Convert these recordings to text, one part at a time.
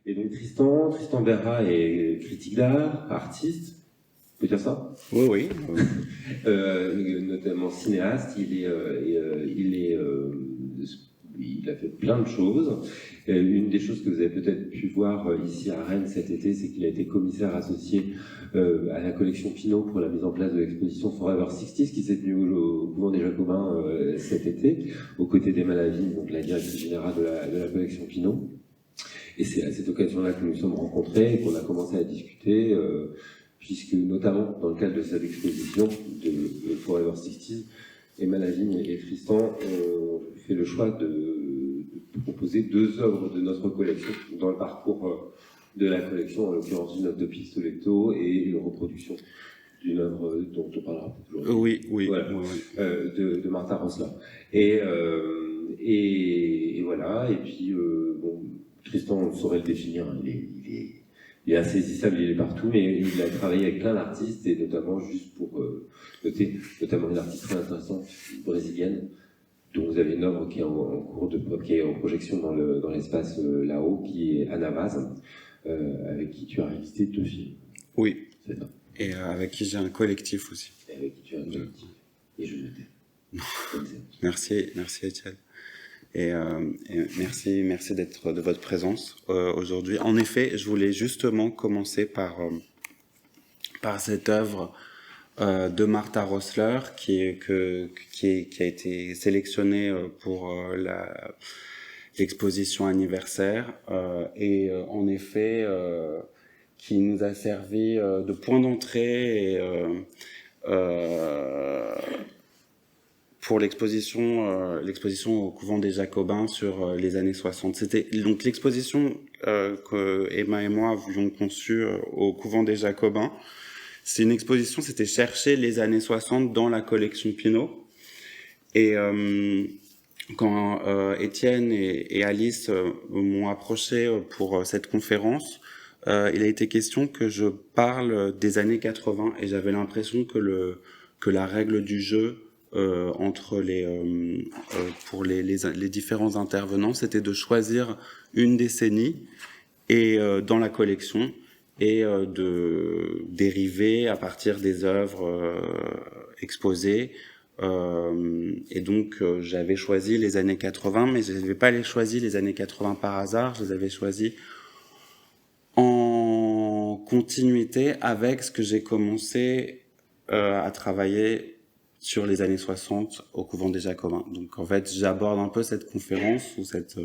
Et donc Tristan Berra est critique d'art, artiste, on peut dire ça? Oui, oui. Notamment cinéaste, il a fait plein de choses. Une des choses que vous avez peut-être pu voir ici à Rennes cet été, c'est qu'il a été commissaire associé à la collection Pinault pour la mise en place de l'exposition Forever 60s qui s'est tenue au couvent des Jacobins cet été, aux côtés d'Emma Lavigne, donc la directrice générale de la collection Pinault. Et c'est à cette occasion-là que nous nous sommes rencontrés et qu'on a commencé à discuter, puisque notamment dans le cadre de cette exposition de Forever 60s, Emma Lavigne et Tristan ont fait le choix de proposer deux œuvres de notre collection dans le parcours de la collection, en l'occurrence une œuvre de Pistoletto et une reproduction d'une œuvre dont on parlera aujourd'hui. Oui. Voilà, Oui. de Martha Rosler. Et voilà, et puis bon, Tristan, on saurait le définir, il est insaisissable, il est partout, mais il a travaillé avec plein d'artistes, et notamment, juste pour noter, notamment une artiste très intéressante brésilienne, dont vous avez une œuvre qui est en cours qui est en projection dans l'espace là-haut, qui est Anna Vaz, avec qui tu as réalisé 2 films. Oui. C'est ça. Et avec qui j'ai un collectif aussi. Et avec qui tu as un collectif. Et je le tais. Merci Étienne. Et merci d'être de votre présence aujourd'hui. En effet, je voulais justement commencer par cette œuvre de Martha Rosler qui a été sélectionnée pour l'exposition anniversaire et en effet qui nous a servi de point d'entrée et pour l'exposition au couvent des Jacobins sur les années 60. C'était donc l'exposition que Emma et moi avions conçue au couvent des Jacobins. C'est une exposition, c'était chercher les années 60 dans la collection Pinault. Et quand Étienne et Alice m'ont approché pour cette conférence, il a été question que je parle des années 80 et j'avais l'impression que la règle du jeu entre pour les différents intervenants, c'était de choisir une décennie et dans la collection et de dériver à partir des œuvres exposées. Et donc j'avais choisi les années 80, mais je n'avais pas choisi les années 80 par hasard, je les avais choisis en continuité avec ce que j'ai commencé à travailler sur les années 60 au couvent des Jacobins. Donc en fait, j'aborde un peu cette conférence ou cette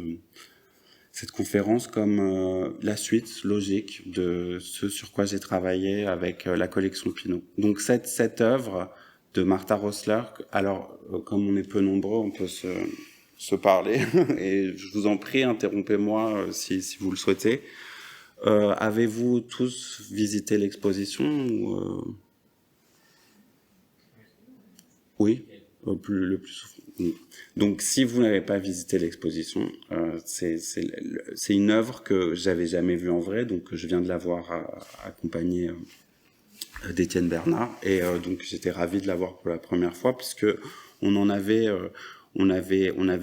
conférence comme la suite logique de ce sur quoi j'ai travaillé avec la collection Pinault. Donc cette œuvre de Martha Rosler, alors comme on est peu nombreux, on peut se parler et je vous en prie, interrompez-moi si vous le souhaitez. Avez-vous tous visité l'exposition ou Oui, le plus souvent. Donc, si vous n'avez pas visité l'exposition, c'est une œuvre que j'avais jamais vue en vrai, donc je viens de la voir accompagnée d'Étienne Bernard, et donc j'étais ravi de la voir pour la première fois puisque on avait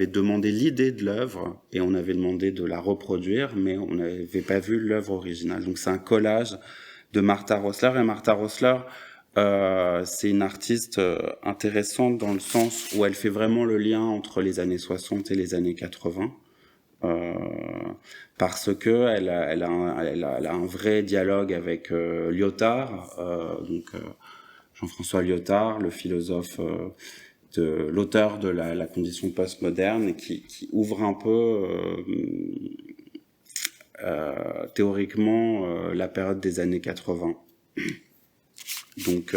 demandé l'idée de l'œuvre et on avait demandé de la reproduire, mais on n'avait pas vu l'œuvre originale. Donc c'est un collage de Martha Rosler, et Martha Rosler, c'est une artiste intéressante dans le sens où elle fait vraiment le lien entre les années 60 et les années 80. Parce que elle a un vrai dialogue avec Lyotard, Jean-François Lyotard, le philosophe l'auteur de la condition postmoderne, qui ouvre un peu théoriquement la période des années 80. Donc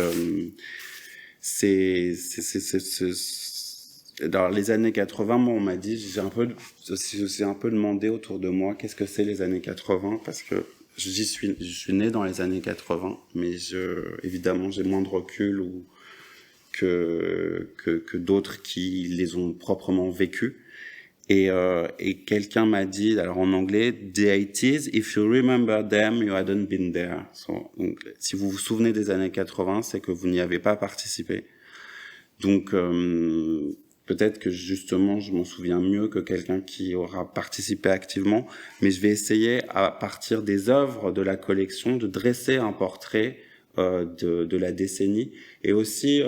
dans les années 80, moi on m'a dit, j'ai un peu demandé autour de moi qu'est-ce que c'est les années 80, parce que je suis né dans les années 80, mais évidemment j'ai moins de recul que d'autres qui les ont proprement vécus. Et quelqu'un m'a dit, alors en anglais, the 80s, if you remember them, you hadn't been there. Donc, si vous vous souvenez des années 80, c'est que vous n'y avez pas participé. Donc, peut-être que justement je m'en souviens mieux que quelqu'un qui aura participé activement, mais je vais essayer à partir des œuvres de la collection de dresser un portrait de la décennie et aussi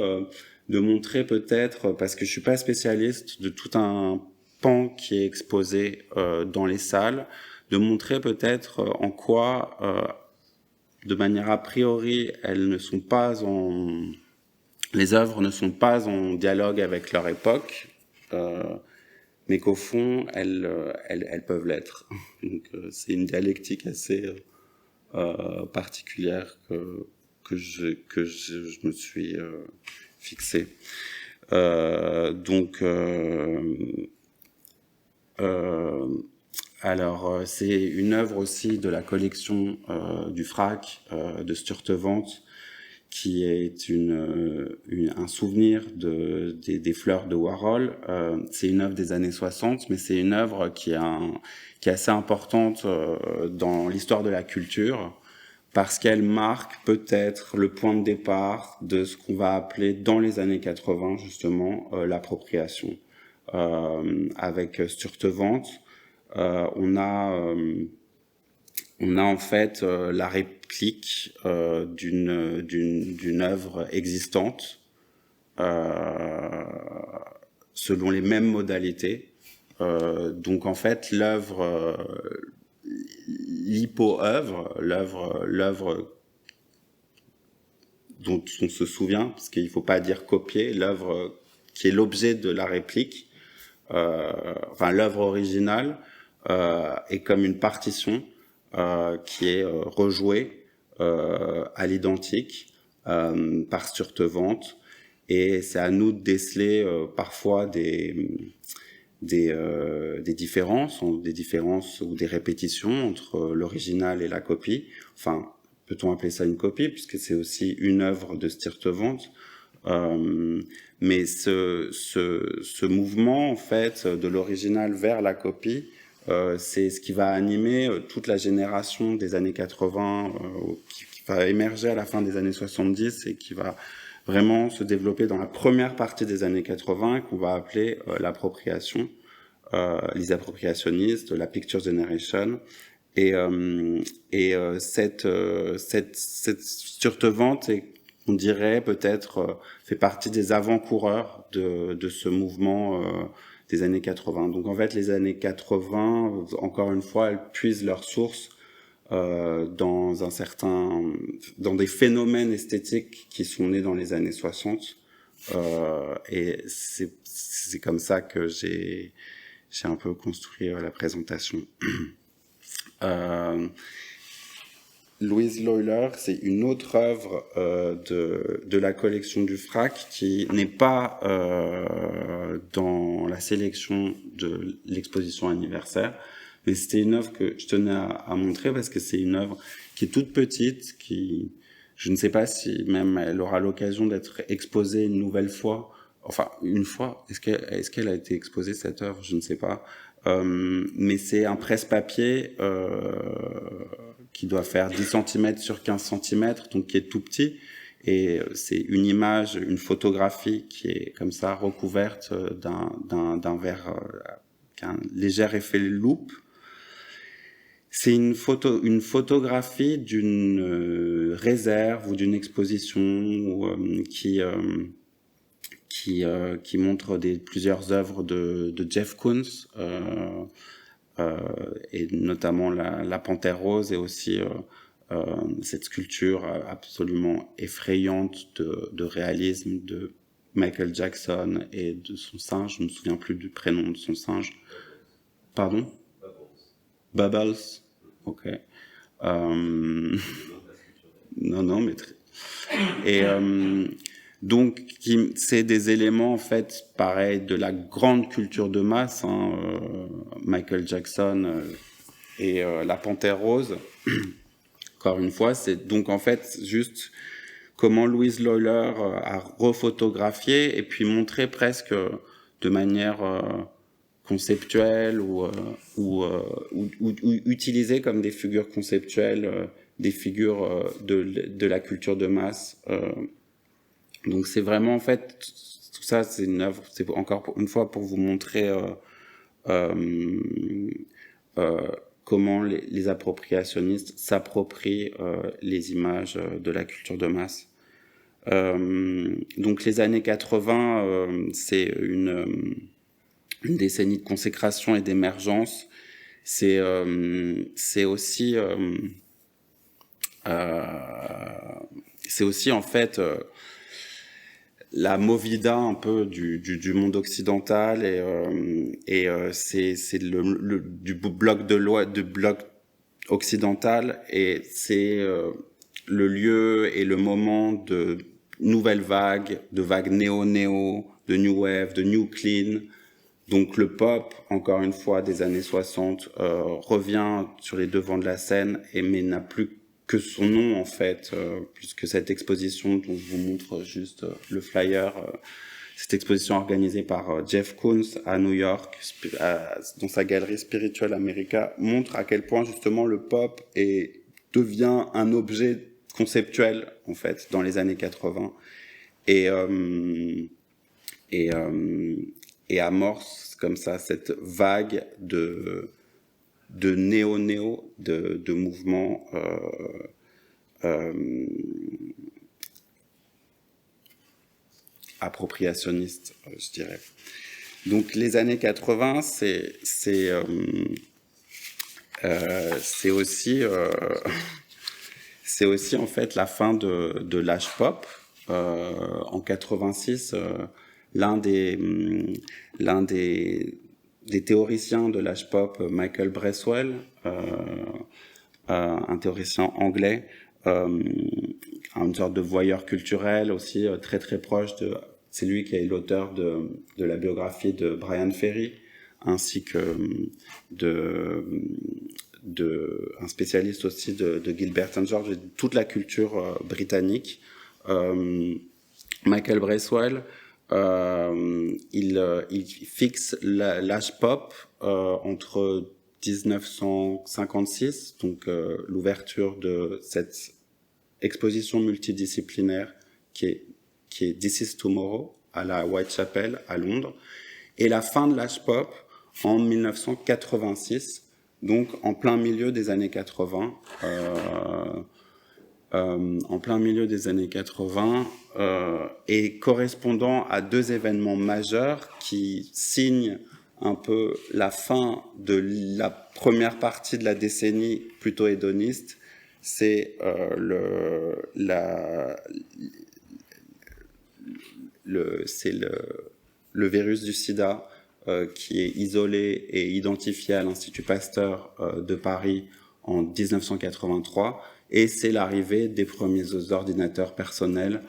de montrer peut-être, parce que je suis pas spécialiste de tout un pan qui est exposé dans les salles, de montrer peut-être en quoi, de manière a priori, les œuvres ne sont pas en dialogue avec leur époque, mais qu'au fond, elles peuvent l'être. Donc, c'est une dialectique assez particulière que je me suis fixé. Alors, c'est une œuvre aussi de la collection du FRAC de Sturtevant, qui est un souvenir des fleurs de Warhol. C'est une œuvre des années 60, mais c'est une œuvre qui est assez importante dans l'histoire de la culture, parce qu'elle marque peut-être le point de départ de ce qu'on va appeler dans les années 80, justement, l'appropriation. Avec Sturtevant, on a en fait la réplique d'une œuvre existante selon les mêmes modalités. Donc en fait l'œuvre l'hypo-œuvre, l'œuvre dont on se souvient, parce qu'il ne faut pas dire copier, l'œuvre qui est l'objet de la réplique, l'œuvre originale est comme une partition qui est rejouée à l'identique par Sturtevant, et c'est à nous de déceler parfois des différences ou des répétitions entre l'original et la copie. Enfin, peut-on appeler ça une copie, puisque c'est aussi une œuvre de Sturtevant. Mais ce mouvement, en fait, de l'original vers la copie, c'est ce qui va animer toute la génération des années 80, qui va émerger à la fin des années 70 et qui va vraiment se développer dans la première partie des années 80, qu'on va appeler l'appropriation, les appropriationnistes, la Picture Generation. Et cette Sturtevant, on dirait peut-être, fait partie des avant-coureurs de ce mouvement des années 80. Donc en fait, les années 80, encore une fois, elles puisent leurs sources dans des phénomènes esthétiques qui sont nés dans les années 60. Et c'est comme ça que j'ai un peu construit la présentation. Louise Lawler, c'est une autre œuvre de la collection du FRAC qui n'est pas dans la sélection de l'exposition anniversaire, mais c'était une œuvre que je tenais à montrer parce que c'est une œuvre qui est toute petite, je ne sais pas si même elle aura l'occasion d'être exposée une nouvelle fois. Enfin, une fois. Est-ce qu'elle a été exposée, cette œuvre? Je ne sais pas. Mais c'est un presse-papier qui doit faire 10 cm sur 15 cm, donc qui est tout petit. Et c'est une image, une photographie qui est comme ça recouverte d'un verre qui a un léger effet loupe. C'est une photographie d'une réserve ou d'une exposition qui montre plusieurs œuvres de Jeff Koons, et notamment la Panthère rose, et aussi cette sculpture absolument effrayante de réalisme de Michael Jackson et de son singe. Je ne me souviens plus du prénom de son singe. Pardon? Bubbles. Ok. Non, mais et donc, c'est des éléments, en fait, pareil, de la grande culture de masse, Michael Jackson et la Panthère rose. Encore une fois, c'est donc, en fait, juste comment Louise Lawler a refotographié et puis montré presque de manière conceptuelle ou utilisé comme des figures conceptuelles, des figures de la culture de masse. Donc c'est vraiment en fait tout ça, c'est une œuvre, c'est encore une fois pour vous montrer comment les appropriationnistes s'approprient les images de la culture de masse. Donc les années 80, c'est une décennie de consécration et d'émergence. C'est aussi en fait la movida un peu du monde occidental et c'est du bloc de bloc occidental et c'est le lieu et le moment de nouvelles vagues, de vagues néo-néo, de new wave, de new clean. Donc le pop, encore une fois, des années 60, revient sur les devants de la scène, mais n'a plus que son nom, en fait, puisque cette exposition dont je vous montre juste le flyer, cette exposition organisée par Jeff Koons à New York, dans sa galerie Spiritual America, montre à quel point, justement, le pop devient un objet conceptuel, en fait, dans les années 80. Et amorce comme ça cette vague de néo-néo, de mouvements appropriationnistes, je dirais. Donc les années 80, c'est aussi en fait la fin de l'âge pop. En 86, l'un des théoriciens de l'âge pop, Michael Bracewell, un théoricien anglais, une sorte de voyeur culturel aussi très très proche c'est lui qui est l'auteur de la biographie de Brian Ferry, ainsi que un spécialiste aussi de Gilbert and George et de toute la culture britannique. Michael Bracewell, il fixe l'âge pop entre 1956, donc l'ouverture de cette exposition multidisciplinaire qui est This is Tomorrow à la Whitechapel à Londres, et la fin de l'âge pop en 1986, donc en plein milieu des années 80. En plein milieu des années 80 et correspondant à deux événements majeurs qui signent un peu la fin de la première partie de la décennie plutôt hédoniste. C'est le virus du sida qui est isolé et identifié à l'Institut Pasteur de Paris en 1983. Et c'est l'arrivée des premiers ordinateurs personnels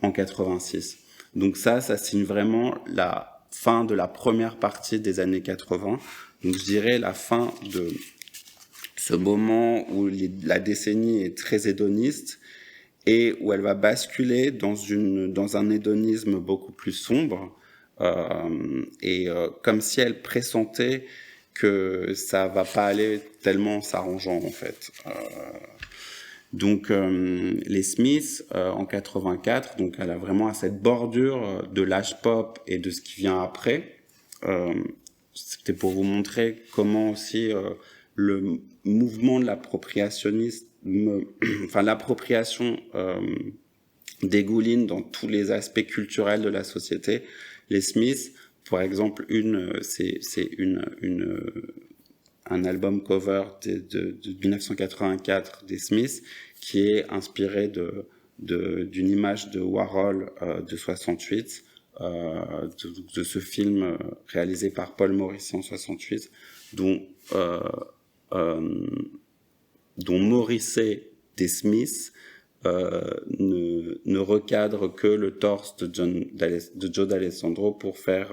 en 86. Donc ça signe vraiment la fin de la première partie des années 80. Donc je dirais la fin de ce moment où la décennie est très hédoniste et où elle va basculer dans un hédonisme beaucoup plus sombre, comme si elle pressentait que ça va pas aller tellement en s'arrangeant en fait. Donc les Smiths en 84, donc elle a vraiment à cette bordure de l'âge pop et de ce qui vient après. C'était pour vous montrer comment aussi le mouvement de l'appropriation dégouline dans tous les aspects culturels de la société. Les Smiths, par exemple, c'est un album cover de 1984 des Smiths qui est inspiré d'une image de Warhol de 68, de ce film réalisé par Paul Morrissey en 68, dont Morrissey des Smiths ne recadre que le torse de Joe D'Alessandro pour faire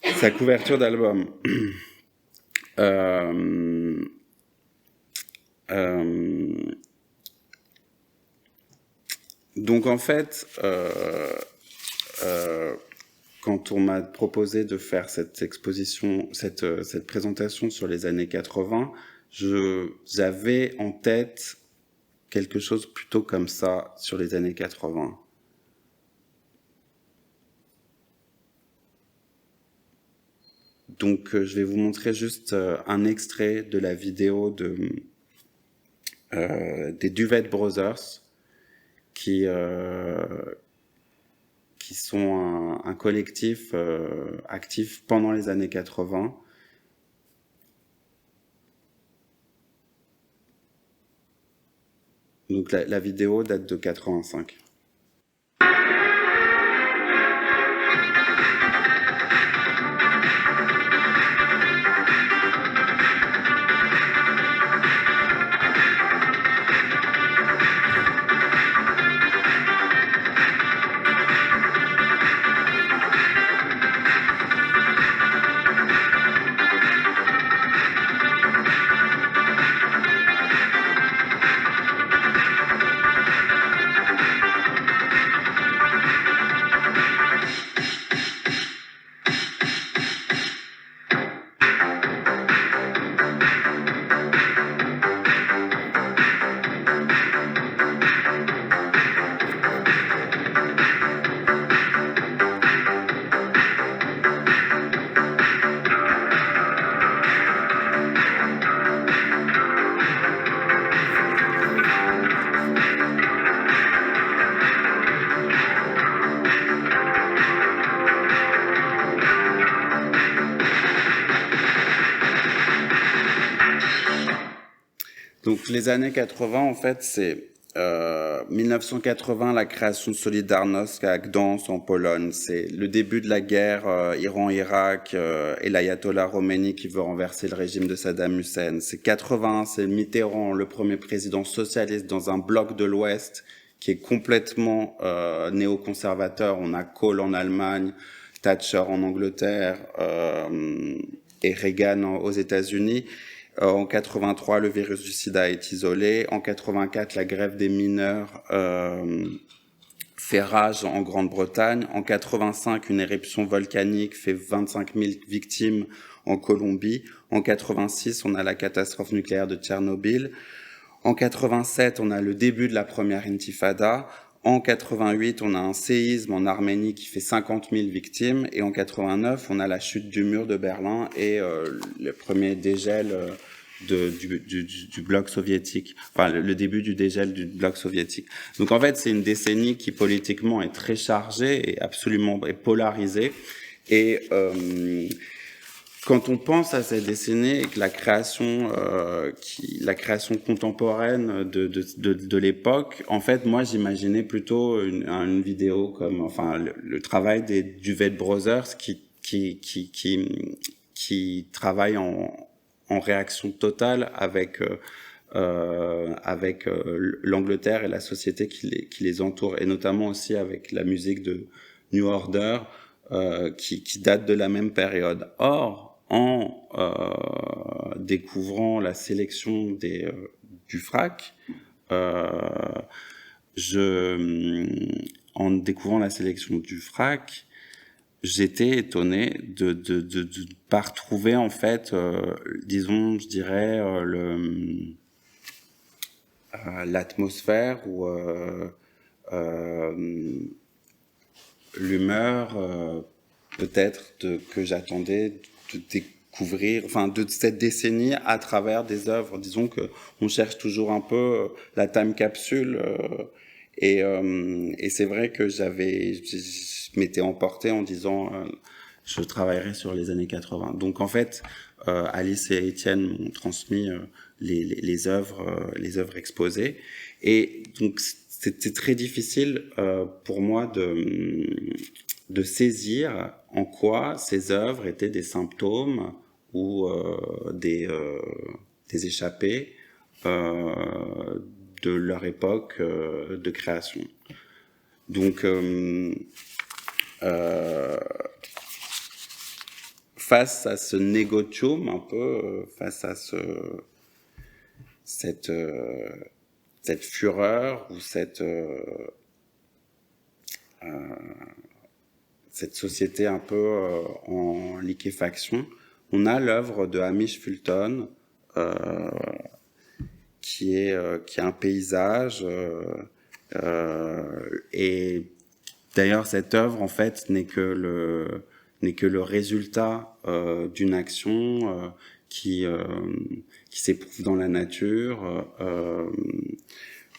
sa couverture d'album. Donc en fait, quand on m'a proposé de faire cette exposition, cette présentation sur les années 80, j'avais en tête quelque chose plutôt comme ça sur les années 80. Donc, je vais vous montrer juste un extrait de la vidéo des Duvet Brothers, qui sont un collectif actif pendant les années 80. Donc la vidéo date de 85. Donc les années 80, en fait, c'est 1980, la création de Solidarność à Gdansk en Pologne. C'est le début de la guerre Iran-Irak et l'ayatollah Khomeini qui veut renverser le régime de Saddam Hussein. C'est 80, c'est Mitterrand, le premier président socialiste dans un bloc de l'Ouest qui est complètement néoconservateur. On a Kohl en Allemagne, Thatcher en Angleterre et Reagan aux États-Unis. En 83, le virus du sida est isolé. En 84, la grève des mineurs fait rage en Grande-Bretagne. En 85, une éruption volcanique fait 25 000 victimes en Colombie. En 86, on a la catastrophe nucléaire de Tchernobyl. En 87, on a le début de la première intifada. En 88, on a un séisme en Arménie qui fait 50 000 victimes. Et en 89, on a la chute du mur de Berlin et le premier dégel du bloc soviétique. Enfin, le début du dégel du bloc soviétique. Donc en fait, c'est une décennie qui politiquement est très chargée et absolument polarisée. Et quand on pense à cette décennie et que la création contemporaine de l'époque, en fait, moi, j'imaginais plutôt une vidéo comme, enfin, le travail des Duvet Brothers qui travaillent en réaction totale avec l'Angleterre et la société qui les entoure, et notamment aussi avec la musique de New Order qui date de la même période. Or, en découvrant la sélection du FRAC, j'étais étonné de pas retrouver en fait, disons, je dirais l'atmosphère ou l'humeur peut-être que j'attendais de découvrir, enfin de cette décennie à travers des œuvres. Disons que on cherche toujours un peu la time capsule et c'est vrai que je m'étais emporté en disant je travaillerai sur les années 80. Donc en fait, Alice et Étienne m'ont transmis les œuvres exposées, et donc c'était très difficile pour moi de saisir en quoi ces œuvres étaient des symptômes ou des échappées de leur époque de création. Donc, face à ce négotium, un peu, face à cette fureur ou cette société un peu en liquéfaction, on a l'œuvre de Hamish Fulton, qui est un paysage, et d'ailleurs cette œuvre en fait n'est que n'est que le résultat d'une action qui s'éprouve dans la nature.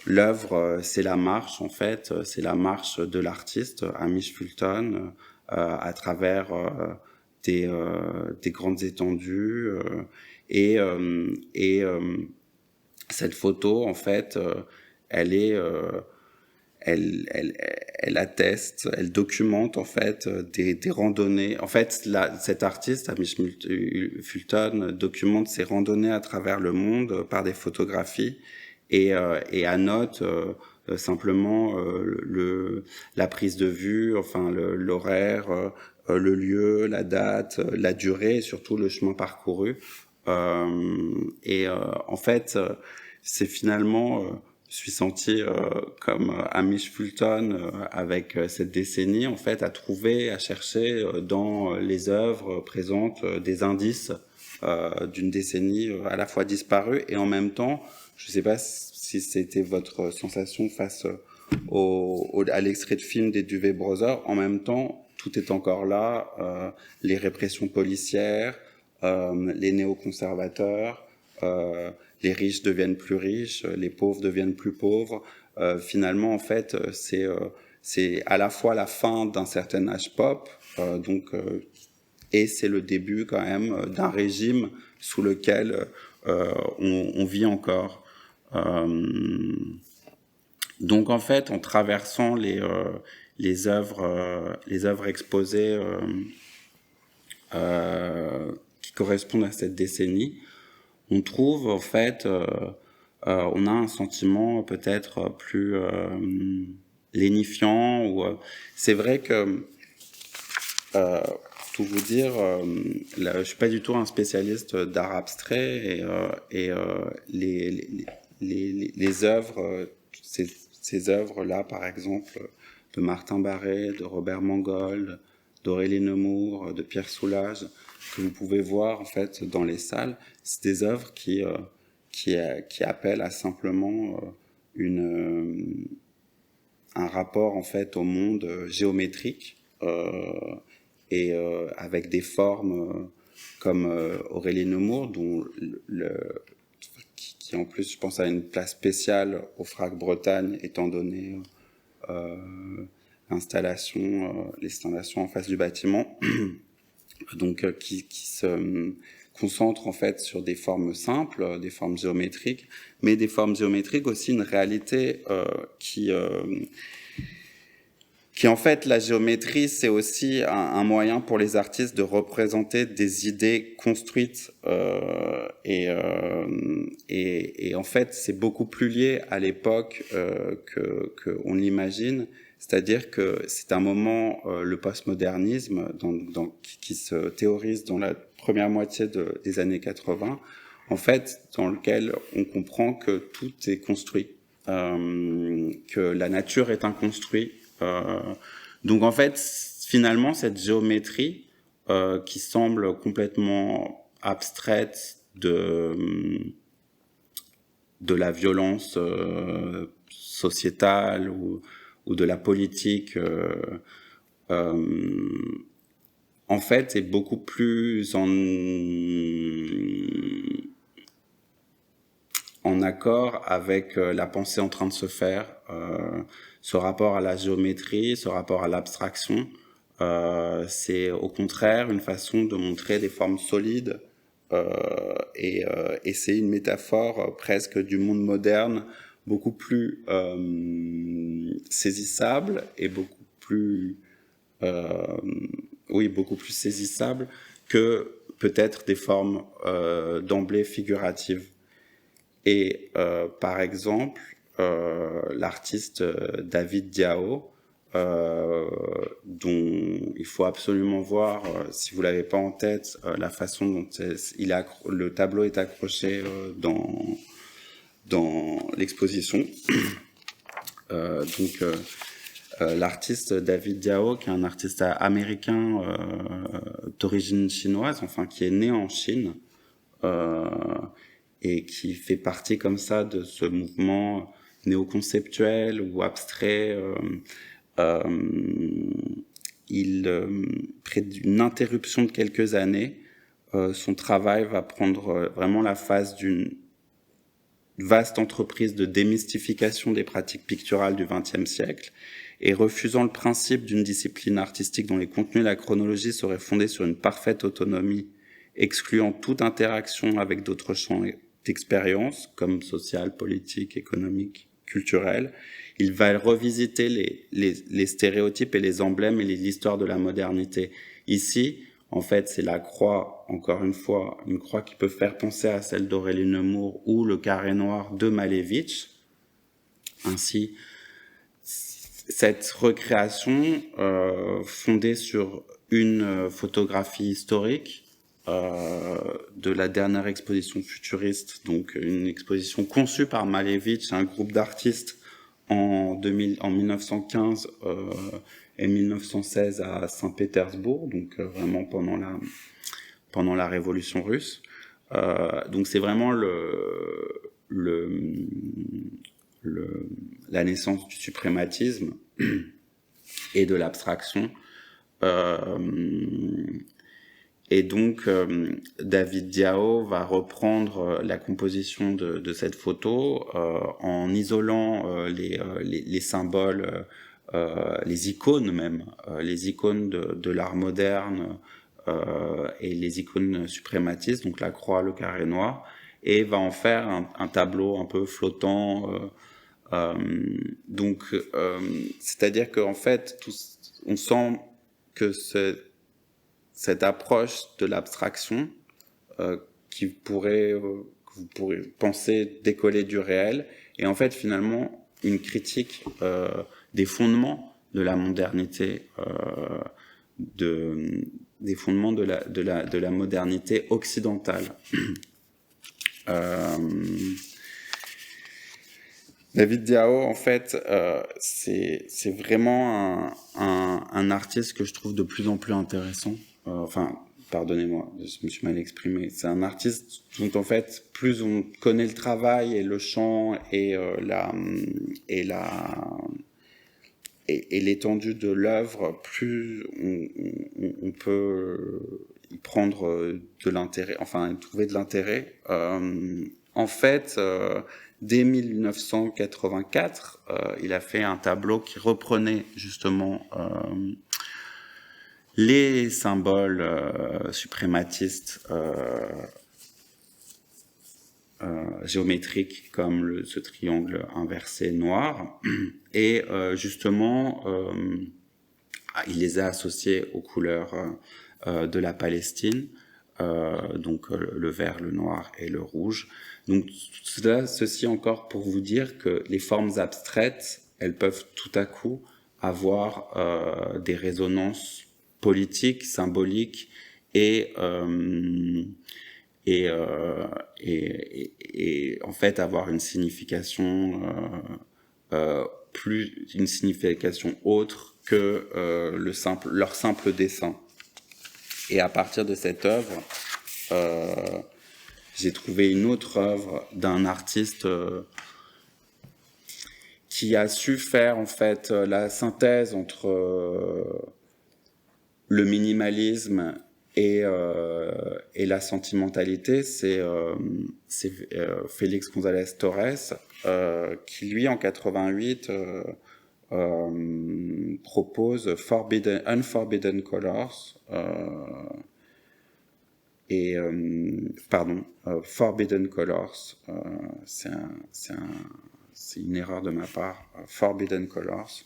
L'œuvre, c'est la marche, en fait, c'est la marche de l'artiste, Hamish Fulton, à travers des grandes étendues. Et cette photo, en fait, elle est... elle atteste, elle documente en fait des randonnées. En fait, cet artiste, Hamish Fulton, documente ses randonnées à travers le monde par des photographies et annote simplement la prise de vue, enfin l'horaire, le lieu, la date, la durée et surtout le chemin parcouru. En fait, c'est finalement... je suis senti comme Hamish Fulton avec cette décennie, en fait, à chercher dans les œuvres présentes des indices d'une décennie à la fois disparue et en même temps, je ne sais pas si c'était votre sensation face à l'extrait de film des Duvay Brothers, en même temps, tout est encore là, les répressions policières, les néoconservateurs, les riches deviennent plus riches, les pauvres deviennent plus pauvres. Finalement, en fait, c'est à la fois la fin d'un certain âge pop, et c'est le début quand même d'un régime sous lequel on vit encore. Donc en fait, en traversant les œuvres exposées qui correspondent à cette décennie, on trouve en fait, on a un sentiment peut-être plus lénifiant. C'est vrai que, pour tout vous dire, je suis pas du tout un spécialiste d'art abstrait et les œuvres, ces œuvres-là, par exemple, de Martin Barré, de Robert Mangold, d'Aurélie Nemours, de Pierre Soulages, que vous pouvez voir en fait dans les salles, c'est des œuvres qui appellent à simplement un rapport en fait au monde géométrique et avec des formes comme Aurélie Nemours, dont qui en plus je pense a une place spéciale au FRAC Bretagne étant donné l'installation en face du bâtiment. Donc qui se concentre en fait sur des formes simples, des formes géométriques, mais des formes géométriques aussi une réalité qui en fait, la géométrie, c'est aussi un moyen pour les artistes de représenter des idées construites et en fait, c'est beaucoup plus lié à l'époque que on l'imagine. C'est-à-dire que c'est un moment, le postmodernisme, qui se théorise dans la première moitié des années 80, en fait, dans lequel on comprend que tout est construit, que la nature est un construit. Donc en fait, finalement, cette géométrie qui semble complètement abstraite de la violence sociétale ou de la politique, en fait, est beaucoup plus en accord avec la pensée en train de se faire, ce rapport à la géométrie, ce rapport à l'abstraction. C'est au contraire une façon de montrer des formes solides et c'est une métaphore presque du monde moderne, beaucoup plus saisissable et beaucoup plus saisissable que peut-être des formes d'emblée figuratives. Et par exemple, l'artiste David Diao, dont il faut absolument voir, si vous l'avez pas en tête, la façon dont le tableau est accroché dans l'exposition. L'artiste David Diao, qui est un artiste américain d'origine chinoise, enfin qui est né en Chine, et qui fait partie comme ça de ce mouvement néoconceptuel ou abstrait. après d'une interruption de quelques années, son travail va prendre vraiment la phase d'une vaste entreprise de démystification des pratiques picturales du XXe siècle, et refusant le principe d'une discipline artistique dont les contenus et la chronologie seraient fondés sur une parfaite autonomie, excluant toute interaction avec d'autres champs d'expérience, comme social, politique, économique, culturel. Il va revisiter les stéréotypes et les emblèmes et l'histoire de la modernité. Ici, en fait, c'est la croix, encore une fois, une croix qui peut faire penser à celle d'Aurélie Nemours ou le carré noir de Malevich. Ainsi, cette recréation fondée sur une photographie historique de la dernière exposition futuriste, donc une exposition conçue par Malevich, un groupe d'artistes en 1915 et 1916 à Saint-Pétersbourg, donc vraiment pendant la Révolution russe. Donc c'est vraiment la naissance du suprématisme et de l'abstraction. Et donc, David Diao va reprendre la composition de cette photo en isolant les symboles, les icônes même, les icônes de l'art moderne et les icônes suprématistes, donc la croix, le carré noir, et va en faire un tableau un peu flottant. Donc, c'est-à-dire qu'en fait, on sent que cette approche de l'abstraction que vous pourrez penser décoller du réel, et en fait finalement une critique des fondements de la modernité, des fondements de la modernité occidentale. David Diao, en fait, c'est vraiment un artiste que je trouve de plus en plus intéressant. Enfin, pardonnez-moi, je me suis mal exprimé. C'est un artiste dont, en fait, plus on connaît le travail et le chant et l'étendue de l'œuvre, plus on peut y prendre de l'intérêt, enfin, trouver de l'intérêt. En fait, dès 1984, il a fait un tableau qui reprenait justement les symboles suprématistes géométriques comme ce triangle inversé noir, et justement il les a associés aux couleurs de la Palestine, donc le vert, le noir et le rouge. Donc ceci encore pour vous dire que les formes abstraites, elles peuvent tout à coup avoir des résonances politiques, symboliques et en fait avoir une signification une signification autre que leur simple dessin. Et à partir de cette œuvre, j'ai trouvé une autre œuvre d'un artiste qui a su faire en fait la synthèse entre le minimalisme et la sentimentalité. C'est Félix González Torres qui lui en 88 propose Unforbidden Colors Forbidden Colors, c'est une erreur de ma part, Forbidden Colors.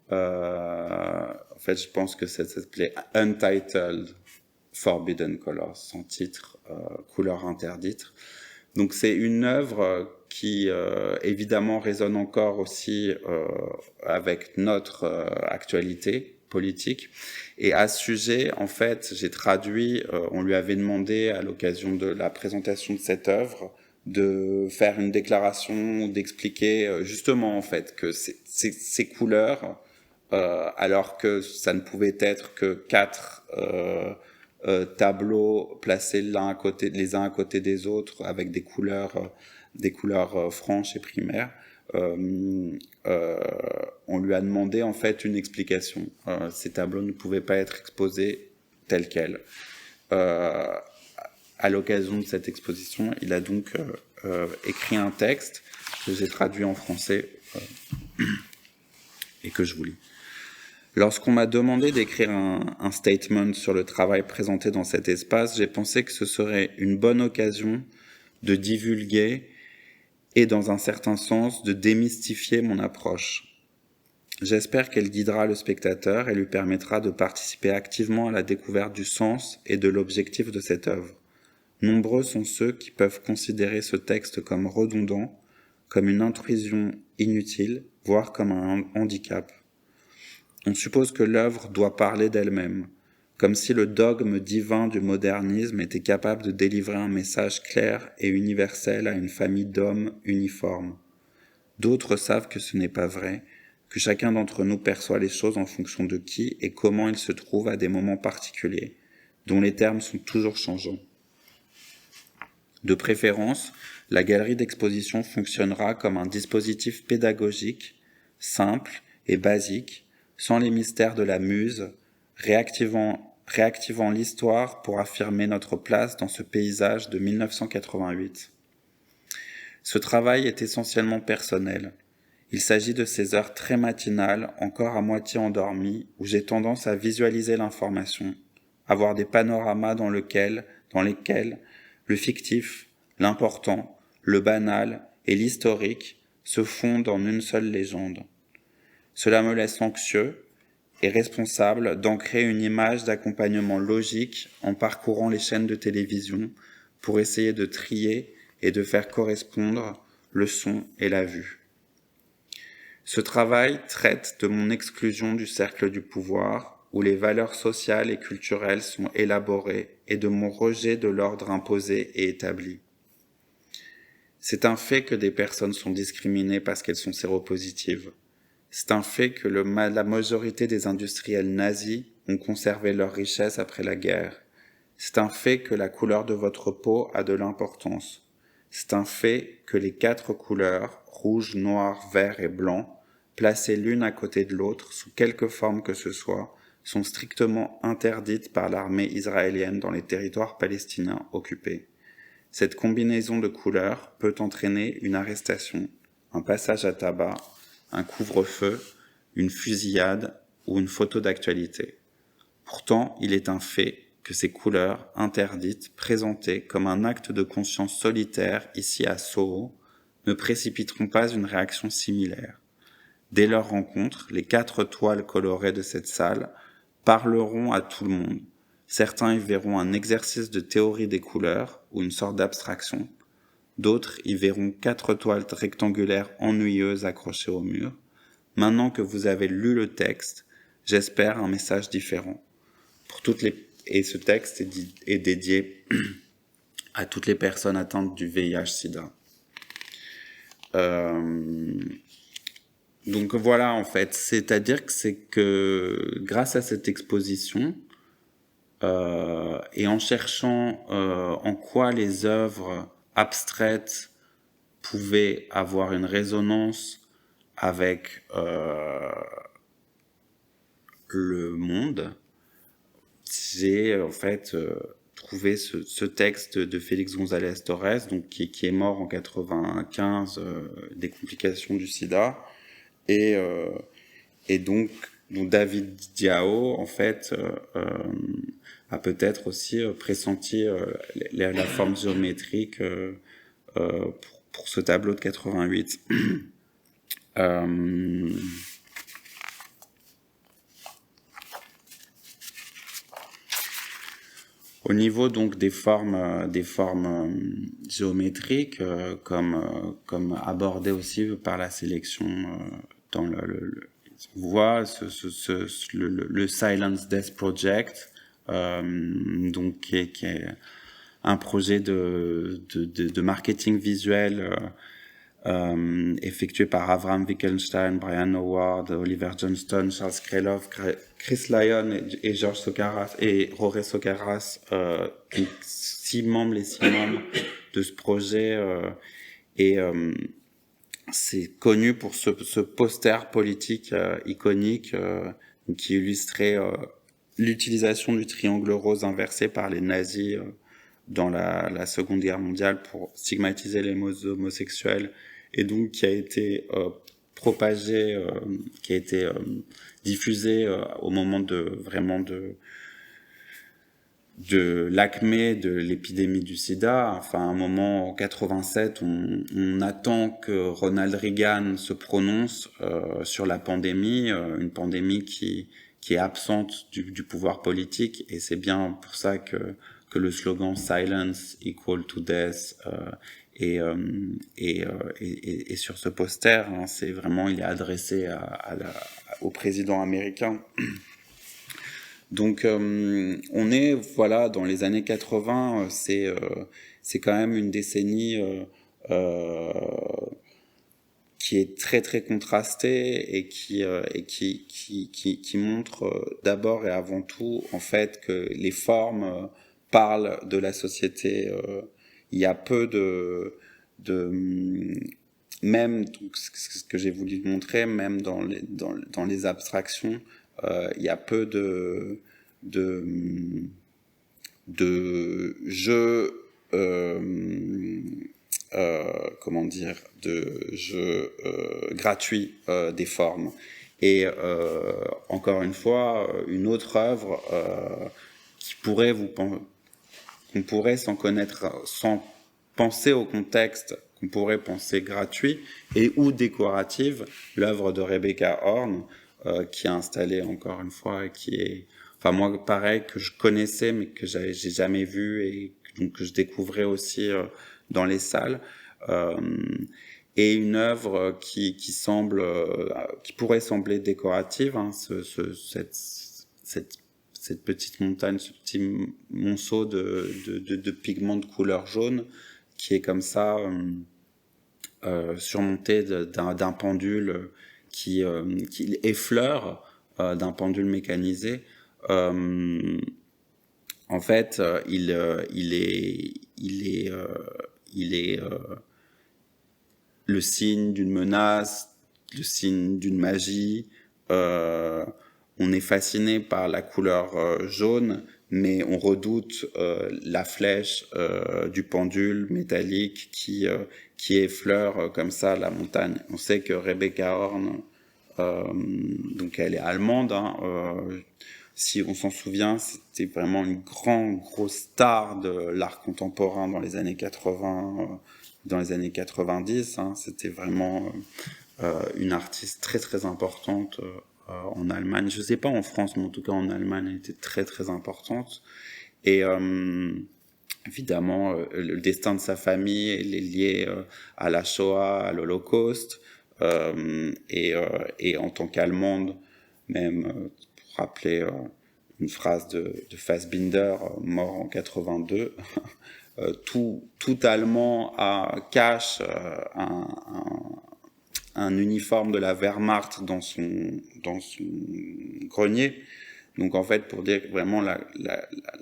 En fait, je pense que ça s'appelait Untitled Forbidden Colors, sans titre, couleur interdite. Donc c'est une œuvre qui évidemment résonne encore aussi avec notre actualité politique. Et à ce sujet, en fait, j'ai traduit, on lui avait demandé à l'occasion de la présentation de cette œuvre de faire une déclaration, d'expliquer justement en fait que ces couleurs, alors que ça ne pouvait être que 4 tableaux placés les uns à côté des autres avec des couleurs franches et primaires, on lui a demandé en fait une explication. Ces tableaux ne pouvaient pas être exposés tels quels. À l'occasion de cette exposition, il a donc écrit un texte que j'ai traduit en français et que je vous lis. Lorsqu'on m'a demandé d'écrire un statement sur le travail présenté dans cet espace, j'ai pensé que ce serait une bonne occasion de divulguer et, dans un certain sens, de démystifier mon approche. J'espère qu'elle guidera le spectateur et lui permettra de participer activement à la découverte du sens et de l'objectif de cette œuvre. Nombreux sont ceux qui peuvent considérer ce texte comme redondant, comme une intrusion inutile, voire comme un handicap. On suppose que l'œuvre doit parler d'elle-même, comme si le dogme divin du modernisme était capable de délivrer un message clair et universel à une famille d'hommes uniformes. D'autres savent que ce n'est pas vrai, que chacun d'entre nous perçoit les choses en fonction de qui et comment il se trouve à des moments particuliers, dont les termes sont toujours changeants. De préférence, la galerie d'exposition fonctionnera comme un dispositif pédagogique, simple et basique, sans les mystères de la muse, réactivant l'histoire pour affirmer notre place dans ce paysage de 1988. Ce travail est essentiellement personnel. Il s'agit de ces heures très matinales, encore à moitié endormies, où j'ai tendance à visualiser l'information, avoir des panoramas dans lesquels le fictif, l'important, le banal et l'historique se fondent en une seule légende. Cela me laisse anxieux et responsable d'ancrer une image d'accompagnement logique en parcourant les chaînes de télévision pour essayer de trier et de faire correspondre le son et la vue. Ce travail traite de mon exclusion du cercle du pouvoir, où les valeurs sociales et culturelles sont élaborées, et de mon rejet de l'ordre imposé et établi. C'est un fait que des personnes sont discriminées parce qu'elles sont séropositives. C'est un fait que la majorité des industriels nazis ont conservé leur richesse après la guerre. C'est un fait que la couleur de votre peau a de l'importance. C'est un fait que les 4 couleurs, rouge, noir, vert et blanc, placées l'une à côté de l'autre, sous quelque forme que ce soit, sont strictement interdites par l'armée israélienne dans les territoires palestiniens occupés. Cette combinaison de couleurs peut entraîner une arrestation, un passage à tabac, un couvre-feu, une fusillade ou une photo d'actualité. Pourtant, il est un fait que ces couleurs interdites, présentées comme un acte de conscience solitaire ici à Soho, ne précipiteront pas une réaction similaire. Dès leur rencontre, les 4 toiles colorées de cette salle parleront à tout le monde. Certains y verront un exercice de théorie des couleurs ou une sorte d'abstraction. D'autres y verront 4 toiles rectangulaires ennuyeuses accrochées au mur. Maintenant que vous avez lu le texte, j'espère un message différent. Et ce texte est dédié à toutes les personnes atteintes du VIH-Sida. Donc voilà, en fait, c'est-à-dire que grâce à cette exposition, et en cherchant en quoi les œuvres abstraites pouvaient avoir une résonance avec le monde, j'ai en fait trouvé ce texte de Félix González Torres, donc qui est mort en 95 des complications du sida, et donc David Diao en fait a peut-être aussi pressenti la forme géométrique pour ce tableau de 88. Au niveau donc des formes géométriques, comme abordé aussi par la sélection dans on voit le Silence Death Project, donc qui est un projet de marketing visuel effectué par Avram Wittgenstein, Brian Howard, Oliver Johnston, Charles Krylov, Chris Lyon et Georges Sokaras et Roré Sokaras, les 6 membres de ce projet, et c'est connu pour ce poster politique iconique qui illustrait l'utilisation du triangle rose inversé par les nazis dans la Seconde Guerre mondiale pour stigmatiser les homosexuels, et donc qui a été propagé, qui a été diffusé au moment de l'acmé de l'épidémie du sida. Enfin, à un moment, en 87, on attend que Ronald Reagan se prononce sur la pandémie, une pandémie qui est absente du pouvoir politique, et c'est bien pour ça que le slogan Silence equal to death est sur ce poster. Hein, c'est vraiment, il est adressé au président américain. Donc, on est, voilà, dans les années 80, c'est quand même une décennie qui est très très contrastée et qui montre d'abord et avant tout, en fait, que les formes parlent de la société. Il y a peu même, donc, ce que j'ai voulu montrer, même dans les abstractions, il y a peu de jeux, comment dire, de jeux gratuits des formes. Et encore une fois, une autre œuvre qui pourrait qu'on pourrait sans connaître, sans penser au contexte, qu'on pourrait penser gratuit et ou décorative, l'œuvre de Rebecca Horn, qui est installée encore une fois, et qui est, enfin moi pareil, que je connaissais mais que j'ai jamais vu, et donc que je découvrais aussi dans les salles, et une œuvre qui semble, qui pourrait sembler décorative, hein, cette petite montagne, ce petit monceau de pigments de couleur jaune qui est comme ça surmonté d'un pendule qui effleure, d'un pendule mécanisé. En fait, il est le signe d'une menace, le signe d'une magie. On est fasciné par la couleur jaune, mais on redoute la flèche du pendule métallique qui effleure comme ça la montagne. On sait que Rebecca Horn, donc elle est allemande, hein, si on s'en souvient, c'était vraiment une grosse star de l'art contemporain dans les années 80, dans les années 90. Hein, c'était vraiment une artiste très très importante en Allemagne. Je sais pas en France, mais en tout cas en Allemagne, elle était très très importante. Et évidemment, le destin de sa famille est lié à la Shoah, à l'Holocauste, et en tant qu'Allemande, même pour rappeler une phrase de Fassbinder, mort en 82, tout Allemand cache un uniforme de la Wehrmacht dans son grenier. Donc en fait, pour dire vraiment la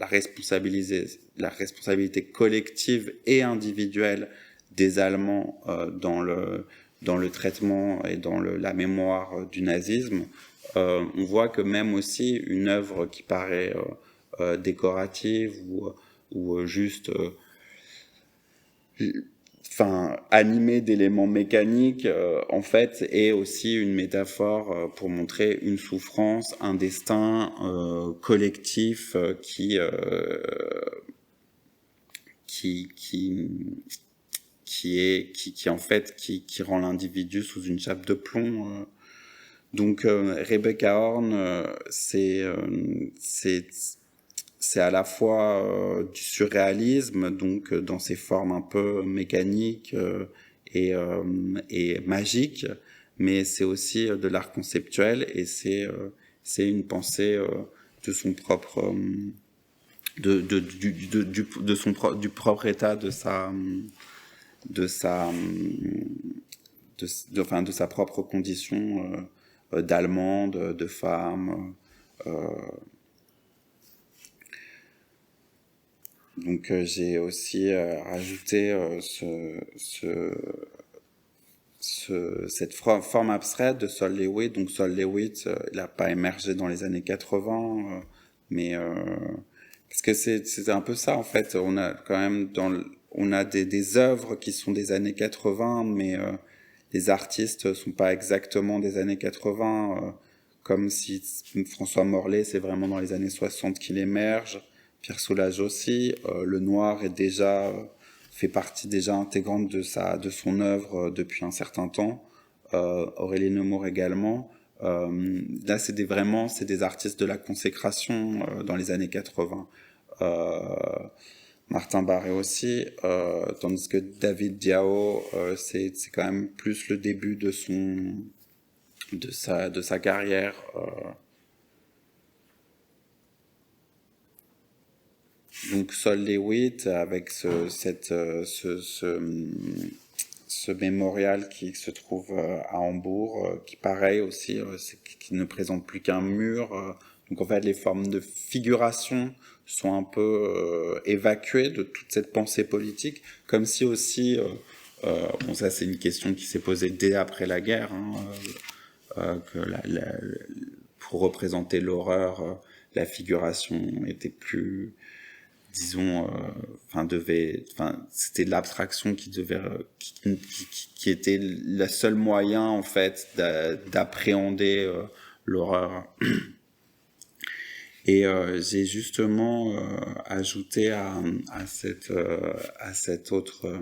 responsabilité collective et individuelle des Allemands dans le traitement et dans la mémoire du nazisme, on voit que même aussi une œuvre qui paraît décorative ou juste animée d'éléments mécaniques, en fait, est aussi une métaphore pour montrer une souffrance, un destin collectif qui en fait qui rend l'individu sous une chape de plomb. Donc Rebecca Horn, c'est à la fois du surréalisme, donc dans ses formes un peu mécaniques et magiques, mais c'est aussi de l'art conceptuel, et c'est une pensée de son propre du propre état de sa propre condition d'allemande, de femme. Donc j'ai aussi rajouté cette forme abstraite de Sol Lewitt. Donc Sol Lewitt, il n'a pas émergé dans les années 80, mais parce que c'est un peu ça en fait. On a quand même on a des œuvres qui sont des années 80, mais les artistes sont pas exactement des années 80. Comme si François Morlet, c'est vraiment dans les années 60 qu'il émerge. Pierre Soulages aussi. Le noir est déjà fait partie déjà intégrante de son œuvre depuis un certain temps. Aurélie Nemours également. Là, c'est des artistes de la consécration dans les années 80. Martin Barré aussi, tandis que David Diao, c'est quand même plus le début de sa carrière. Donc Sol Lewitt avec ce mémorial qui se trouve à Hambourg, qui pareil aussi, qui ne présente plus qu'un mur. Donc en fait, les formes de figuration sont un peu évacuées de toute cette pensée politique, comme si aussi, bon ça c'est une question qui s'est posée dès après la guerre, que pour représenter l'horreur, la figuration était plus, disons, c'était l'abstraction qui était le seul moyen en fait d'appréhender l'horreur. Et j'ai justement ajouté à cette autre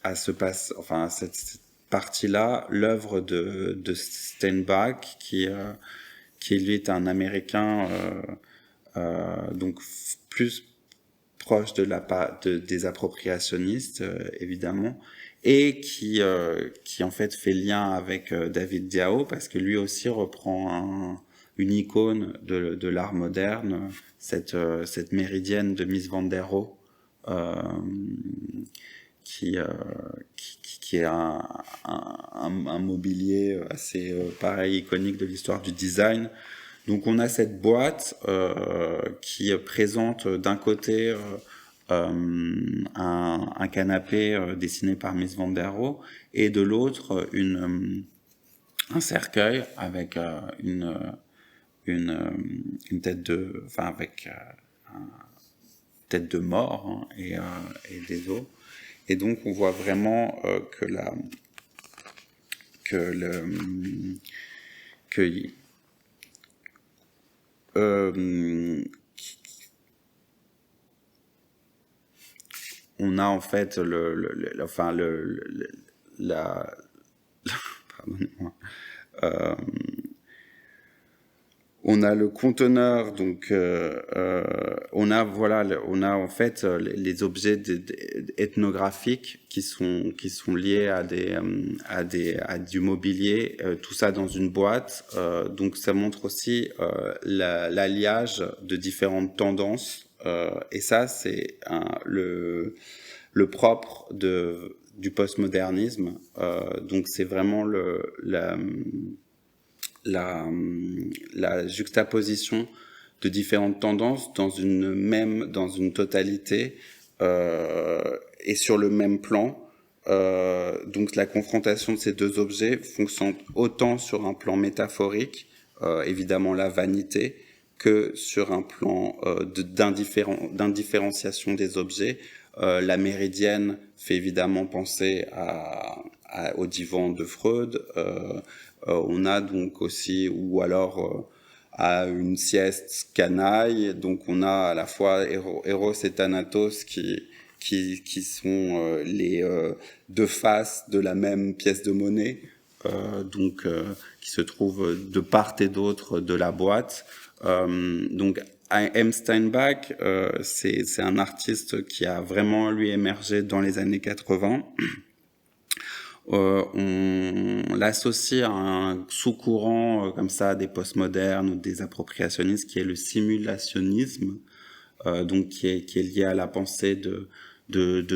à cette partie-là, l'œuvre de Steinbach qui lui est un Américain donc plus proche des appropriationnistes évidemment, et qui en fait fait lien avec David Diao parce que lui aussi reprend une icône de l'art moderne, cette méridienne de Mies van der Rohe, qui est un mobilier assez pareil iconique de l'histoire du design. Donc on a cette boîte qui présente d'un côté un canapé dessiné par Mies van der Rohe et de l'autre un cercueil avec une tête avec une tête de mort, hein, et des os. Et donc on voit vraiment on a en fait pardonnez-moi, on a le conteneur, donc on a en fait les objets ethnographiques qui sont liés à du mobilier, tout ça dans une boîte. Donc ça montre aussi l'alliage de différentes tendances, et ça c'est le propre du postmodernisme. Donc c'est vraiment la juxtaposition de différentes tendances dans une totalité, et sur le même plan. Donc la confrontation de ces deux objets fonctionne autant sur un plan métaphorique, évidemment la vanité, que sur un plan d'indifférenciation des objets. La méridienne fait évidemment penser au divan de Freud. On a donc aussi, ou alors à une sieste canaille. Donc on a à la fois Eros et Thanatos qui sont les deux faces de la même pièce de monnaie, qui se trouvent de part et d'autre de la boîte. Donc M. Steinbach, c'est un artiste qui a vraiment lui émergé dans les années 80. On l'associe à un sous-courant comme ça des postmodernes ou des appropriationnistes qui est le simulationnisme, donc qui est lié à la pensée de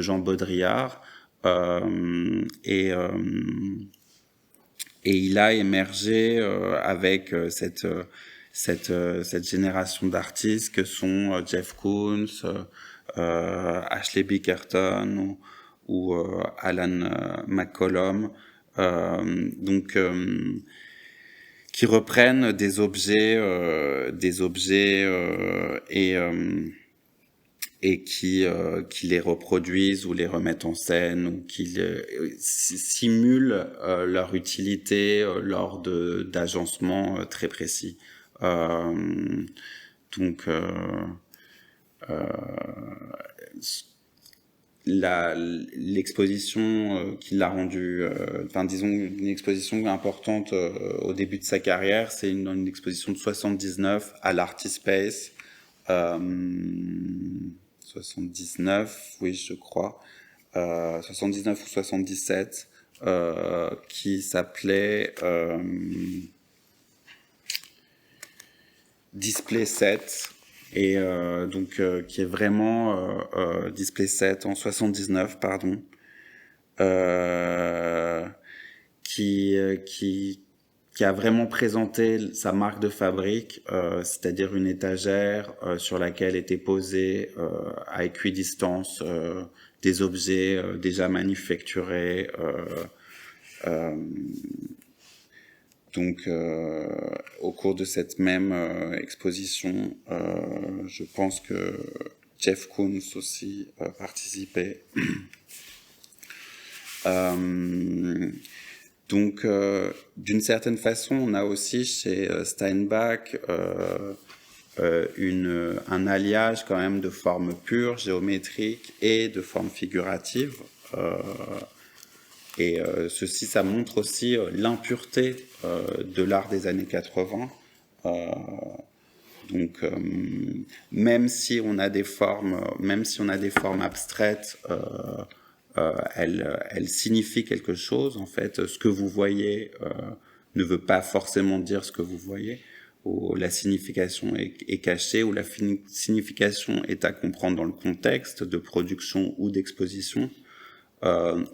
Jean Baudrillard, et il a émergé avec cette génération d'artistes que sont Jeff Koons, Ashley Bickerton ou Alan McCollum, qui reprennent des objets et qui les reproduisent ou les remettent en scène ou qui simulent leur utilité lors d'agencements très précis. L'exposition qui l'a rendue, disons une exposition importante au début de sa carrière, c'est une exposition de 79 à l'Artispace, 79, oui je crois, 79 ou 77, qui s'appelait Display Set. Et qui est vraiment Display Set en 79, pardon, qui a vraiment présenté sa marque de fabrique, c'est-à-dire une étagère sur laquelle étaient posés à équidistance des objets déjà manufacturés. Au cours de cette même exposition, je pense que Jeff Koons aussi participait. D'une certaine façon, on a aussi chez Steinbach un alliage quand même de formes pures, géométriques et de formes figuratives. Ceci, ça montre aussi l'impureté de l'art des années 80. Même si on a des formes abstraites, elles signifient quelque chose. En fait, ce que vous voyez ne veut pas forcément dire ce que vous voyez. Ou la signification est cachée, ou la signification est à comprendre dans le contexte de production ou d'exposition.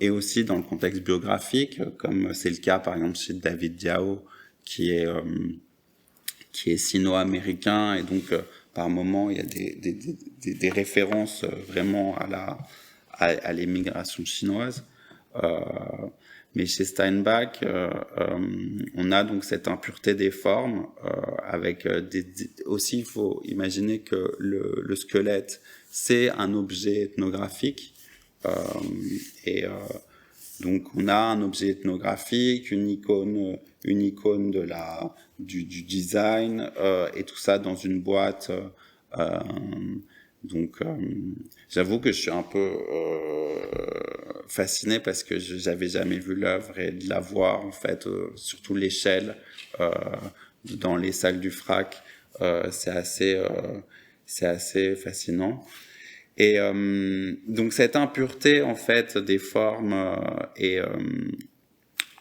Et aussi dans le contexte biographique, comme c'est le cas par exemple chez David Diao, qui est sino-américain, et donc par moment il y a des références vraiment à l'émigration chinoise. Mais chez Steinbach, on a donc cette impureté des formes, avec aussi il faut imaginer que le squelette c'est un objet ethnographique. Donc on a un objet ethnographique, une icône du design, et tout ça dans une boîte. J'avoue que je suis un peu fasciné parce que j'avais jamais vu l'œuvre, et de la voir en fait, surtout l'échelle dans les salles du FRAC, c'est assez fascinant. Et donc cette impureté en fait des formes,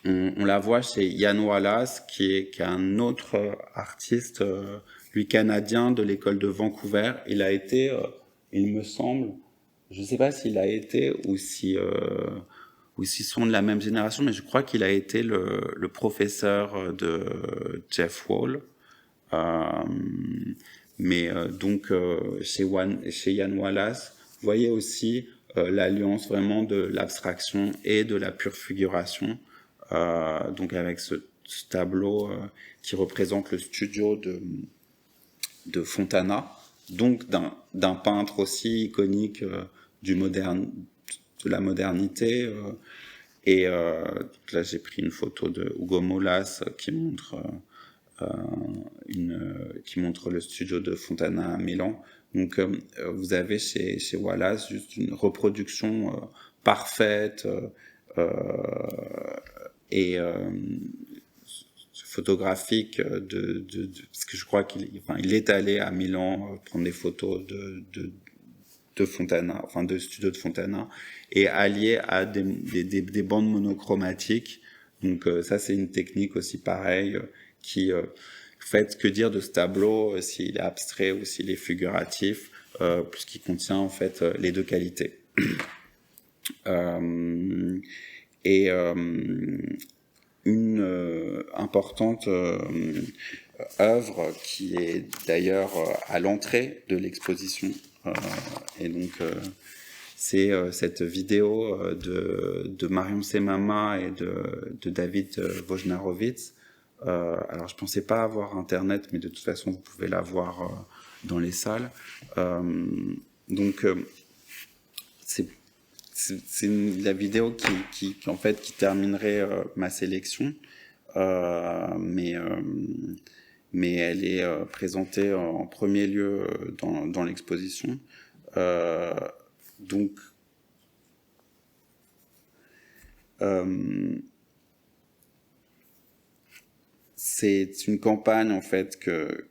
on la voit chez Ian Wallace, qui est un autre artiste, lui canadien, de l'école de Vancouver. Il a été, il me semble, je ne sais pas s'il a été ou s'ils sont de la même génération, mais je crois qu'il a été le professeur de Jeff Wall. Chez Ian Wallace, vous voyez aussi l'alliance vraiment de l'abstraction et de la pure figuration, donc avec ce tableau qui représente le studio de Fontana, donc d'un peintre aussi iconique de la modernité. Là j'ai pris une photo de Hugo Molas qui montre le studio de Fontana à Milan. Donc vous avez chez Wallace juste une reproduction parfaite et photographique parce que je crois qu'il est allé à Milan prendre des photos de Fontana, enfin de studio de Fontana, et allié à des bandes monochromatiques. Donc ça c'est une technique aussi pareille qui fait que dire de ce tableau, s'il est abstrait ou s'il est figuratif, puisqu'il contient en fait les deux qualités. Une importante œuvre qui est d'ailleurs à l'entrée de l'exposition, et donc c'est cette vidéo de Marion Semama et de David Wojnarowicz. Alors je pensais pas avoir internet, mais de toute façon vous pouvez la voir dans les salles. Donc c'est la vidéo qui en fait qui terminerait ma sélection, mais elle est présentée en premier lieu dans l'exposition. Donc c'est une campagne en fait que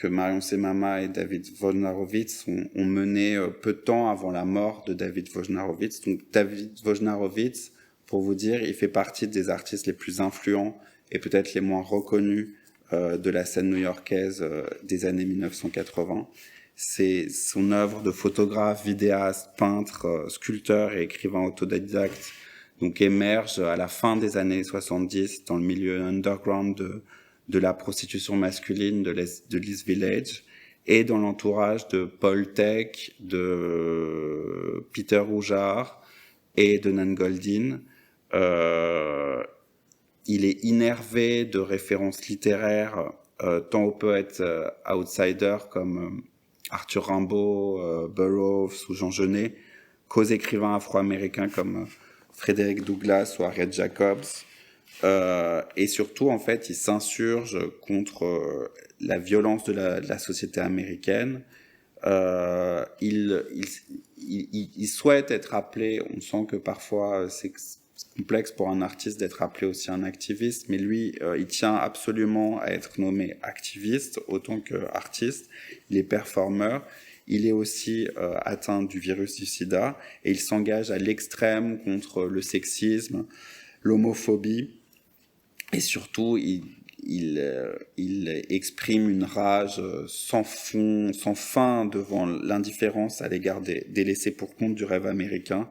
Marion Semama et David Wojnarowicz ont menée peu de temps avant la mort de David Wojnarowicz. Donc David Wojnarowicz, pour vous dire, il fait partie des artistes les plus influents et peut-être les moins reconnus de la scène new-yorkaise des années 1980. C'est son œuvre de photographe, vidéaste, peintre, sculpteur et écrivain autodidacte, donc émerge à la fin des années 70 dans le milieu underground de la prostitution masculine de l'East Village et dans l'entourage de Paul Thek, de Peter Rougeard et de Nan Goldin. Il est innervé de références littéraires tant aux poètes outsiders comme Arthur Rimbaud, Burroughs ou Jean Genet qu'aux écrivains afro-américains comme Frederick Douglass ou Harriet Jacobs. Et surtout, en fait, il s'insurge contre la violence de la société américaine. Il souhaite être appelé, on sent que parfois c'est complexe pour un artiste d'être appelé aussi un activiste, mais lui, il tient absolument à être nommé activiste autant qu'artiste. Il est performeur. Il est aussi atteint du virus du sida et il s'engage à l'extrême contre le sexisme, l'homophobie et surtout il exprime une rage sans fond, sans fin devant l'indifférence à l'égard des laissés pour compte du rêve américain.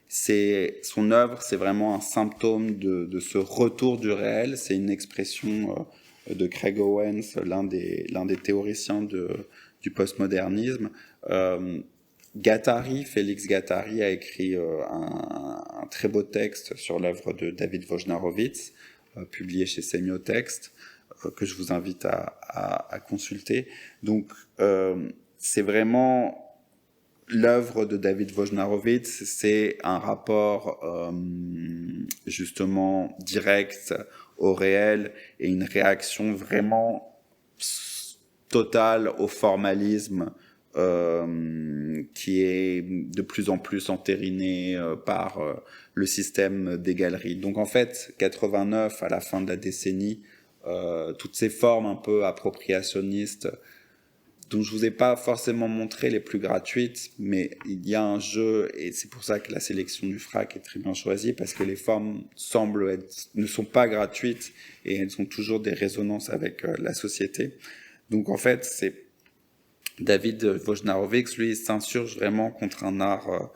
Son œuvre, c'est vraiment un symptôme de ce retour du réel. C'est une expression de Craig Owens, l'un des théoriciens du postmodernisme. Félix Guattari a écrit un très beau texte sur l'œuvre de David Wojnarowicz, publié chez Sémiotexte, que je vous invite à consulter. Donc, c'est vraiment l'œuvre de David Wojnarowicz, c'est un rapport justement direct au réel et une réaction vraiment totale au formalisme qui est de plus en plus entériné par le système des galeries. Donc en fait, 89, à la fin de la décennie, toutes ces formes un peu appropriationnistes dont je vous ai pas forcément montré les plus gratuites, mais il y a un jeu, et c'est pour ça que la sélection du FRAC est très bien choisie, parce que les formes ne sont pas gratuites, et elles ont toujours des résonances avec la société. Donc en fait, c'est David Wojnarowicz, lui, s'insurge vraiment contre un art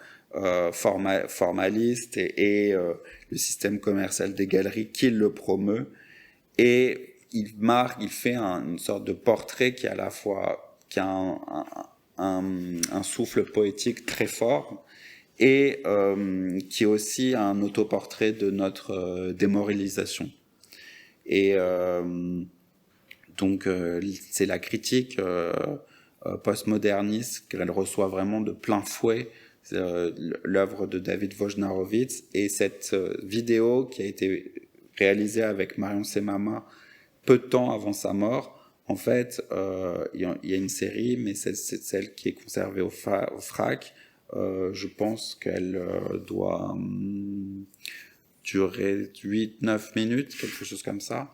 formaliste et le système commercial des galeries qui le promeut, et il fait une sorte de portrait qui à la fois qui a un souffle poétique très fort et qui est aussi un autoportrait de notre démoralisation. Et donc c'est la critique postmoderniste qu'elle reçoit vraiment de plein fouet, l'œuvre de David Wojnarowicz, et cette vidéo qui a été réalisée avec Marion Semama peu de temps avant sa mort. En fait, il y a une série, mais c'est celle qui est conservée au FRAC. Je pense qu'elle doit durer 8-9 minutes, quelque chose comme ça.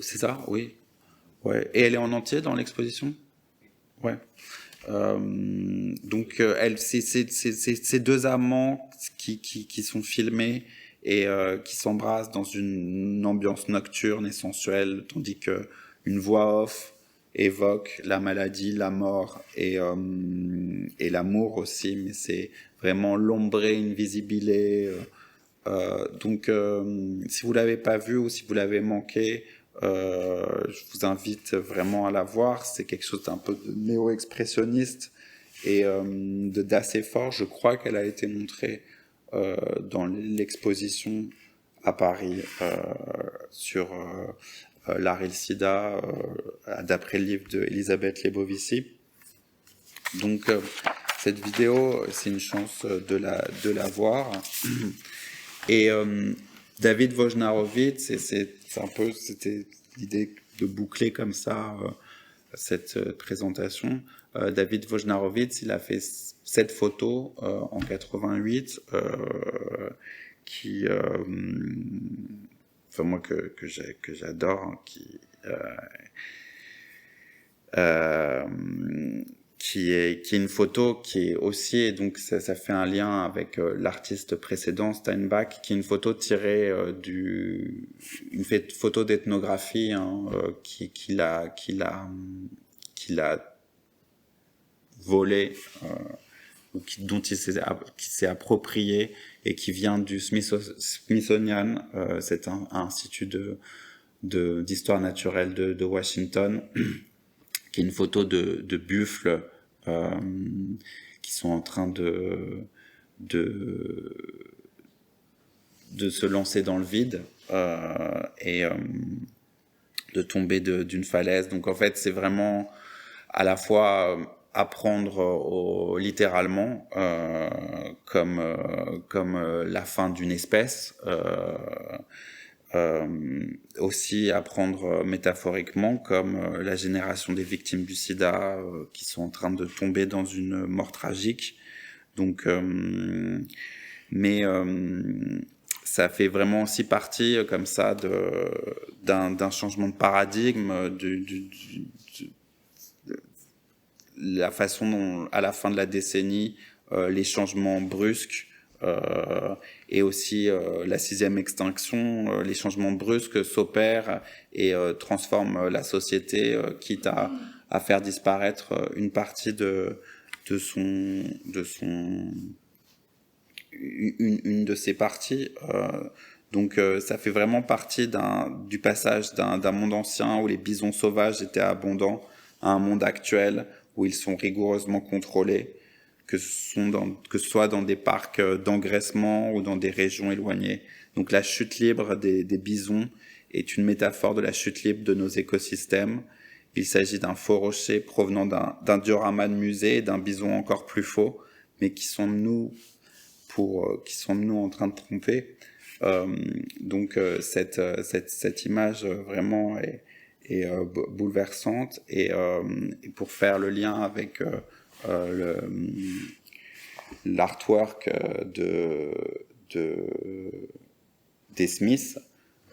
C'est ça, oui. Ouais. Et elle est en entier dans l'exposition ? Ouais. Donc, c'est deux amants qui sont filmés et qui s'embrassent dans une ambiance nocturne et sensuelle, tandis que une voix off évoque la maladie, la mort et l'amour aussi, mais c'est vraiment l'ombré invisibilé. Donc, si vous l'avez pas vu ou si vous l'avez manqué, je vous invite vraiment à la voir. C'est quelque chose d'un peu de néo-expressionniste et d'assez fort. Je crois qu'elle a été montrée dans l'exposition à Paris sur l'art et le sida, d'après le livre d'Elisabeth Lebovici. Donc cette vidéo, c'est une chance de la voir. Et David Wojnarowicz, c'était l'idée de boucler comme ça cette présentation. David Wojnarowicz, il a fait cette photo en 88 qui, enfin moi que j'adore, hein, qui est une photo qui est aussi, et donc ça fait un lien avec l'artiste précédent, Steinbach, qui est une photo tirée une photo d'ethnographie, hein, qu'il a volé, dont il s'est approprié, et qui vient du Smithsonian, c'est un institut d'histoire naturelle de Washington, qui est une photo de buffles qui sont en train de se lancer dans le vide et de tomber d'une falaise. Donc en fait, c'est vraiment à la fois apprendre littéralement comme la fin d'une espèce, aussi apprendre métaphoriquement comme la génération des victimes du sida qui sont en train de tomber dans une mort tragique. Donc mais ça fait vraiment aussi partie comme ça d'un changement de paradigme, la façon dont à la fin de la décennie les changements brusques et aussi la 6e extinction, les changements brusques s'opèrent et transforment la société, quitte à faire disparaître une partie une de ses parties. Donc ça fait vraiment partie du passage d'un monde ancien où les bisons sauvages étaient abondants à un monde actuel où ils sont rigoureusement contrôlés, que ce soit dans des parcs d'engraissement ou dans des régions éloignées. Donc la chute libre des bisons est une métaphore de la chute libre de nos écosystèmes. Il s'agit d'un faux rocher provenant d'un diorama de musée et d'un bison encore plus faux, mais qui sommes-nous en train de tromper. Donc cette image vraiment est bouleversante, et pour faire le lien avec l'artwork des Smiths,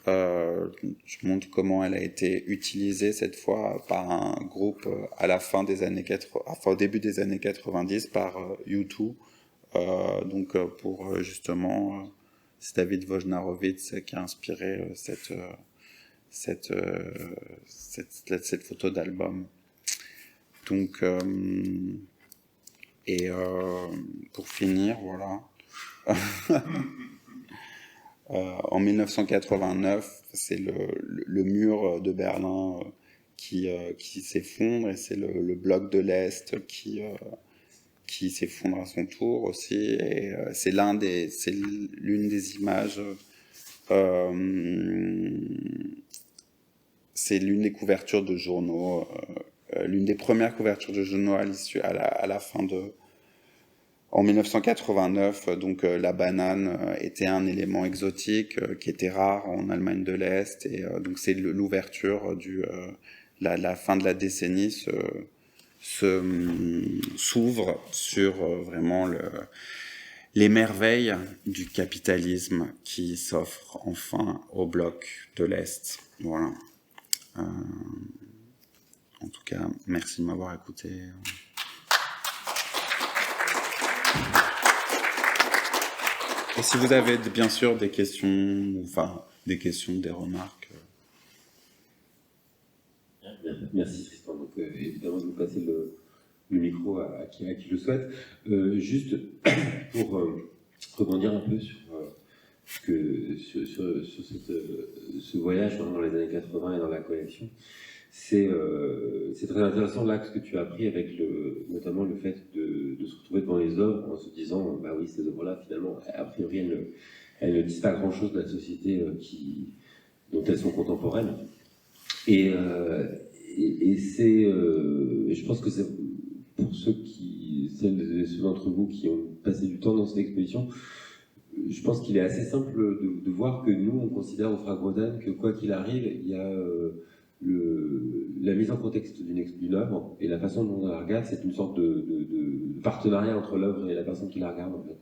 je montre comment elle a été utilisée cette fois par un groupe à la fin des années 80, enfin au début des années 90 par U2, donc pour justement c'est David Wojnarowicz qui a inspiré cette photo d'album. Donc et pour finir, voilà. En 1989, c'est le mur de Berlin qui s'effondre, et c'est le bloc de l'Est qui s'effondre à son tour aussi. Et c'est l'une des images, c'est l'une des couvertures de journaux, l'une des premières couvertures de journaux à la fin en 1989, donc la banane était un élément exotique qui était rare en Allemagne de l'Est, et donc c'est l'ouverture la fin de la décennie s'ouvre sur vraiment les merveilles du capitalisme qui s'offre enfin au bloc de l'Est. Voilà. En tout cas, merci de m'avoir écouté. Et si vous avez bien sûr des questions, des remarques. Merci Tristan. Donc évidemment, je vous passer le micro à qui le souhaite. Juste pour rebondir un peu sur ce voyage dans les années 80 et dans la collection, c'est c'est très intéressant l'axe que tu as pris avec notamment le fait de se retrouver devant les œuvres en se disant, bah oui, ces œuvres-là, finalement, a priori, elles ne disent pas grand-chose de la société dont elles sont contemporaines. Et c'est, je pense que c'est pour ceux d'entre vous qui ont passé du temps dans cette exposition, je pense qu'il est assez simple de voir que nous, on considère au Fragodan que quoi qu'il arrive, il y a la mise en contexte d'une œuvre et la façon dont on la regarde, c'est une sorte de partenariat entre l'œuvre et la personne qui la regarde, en fait.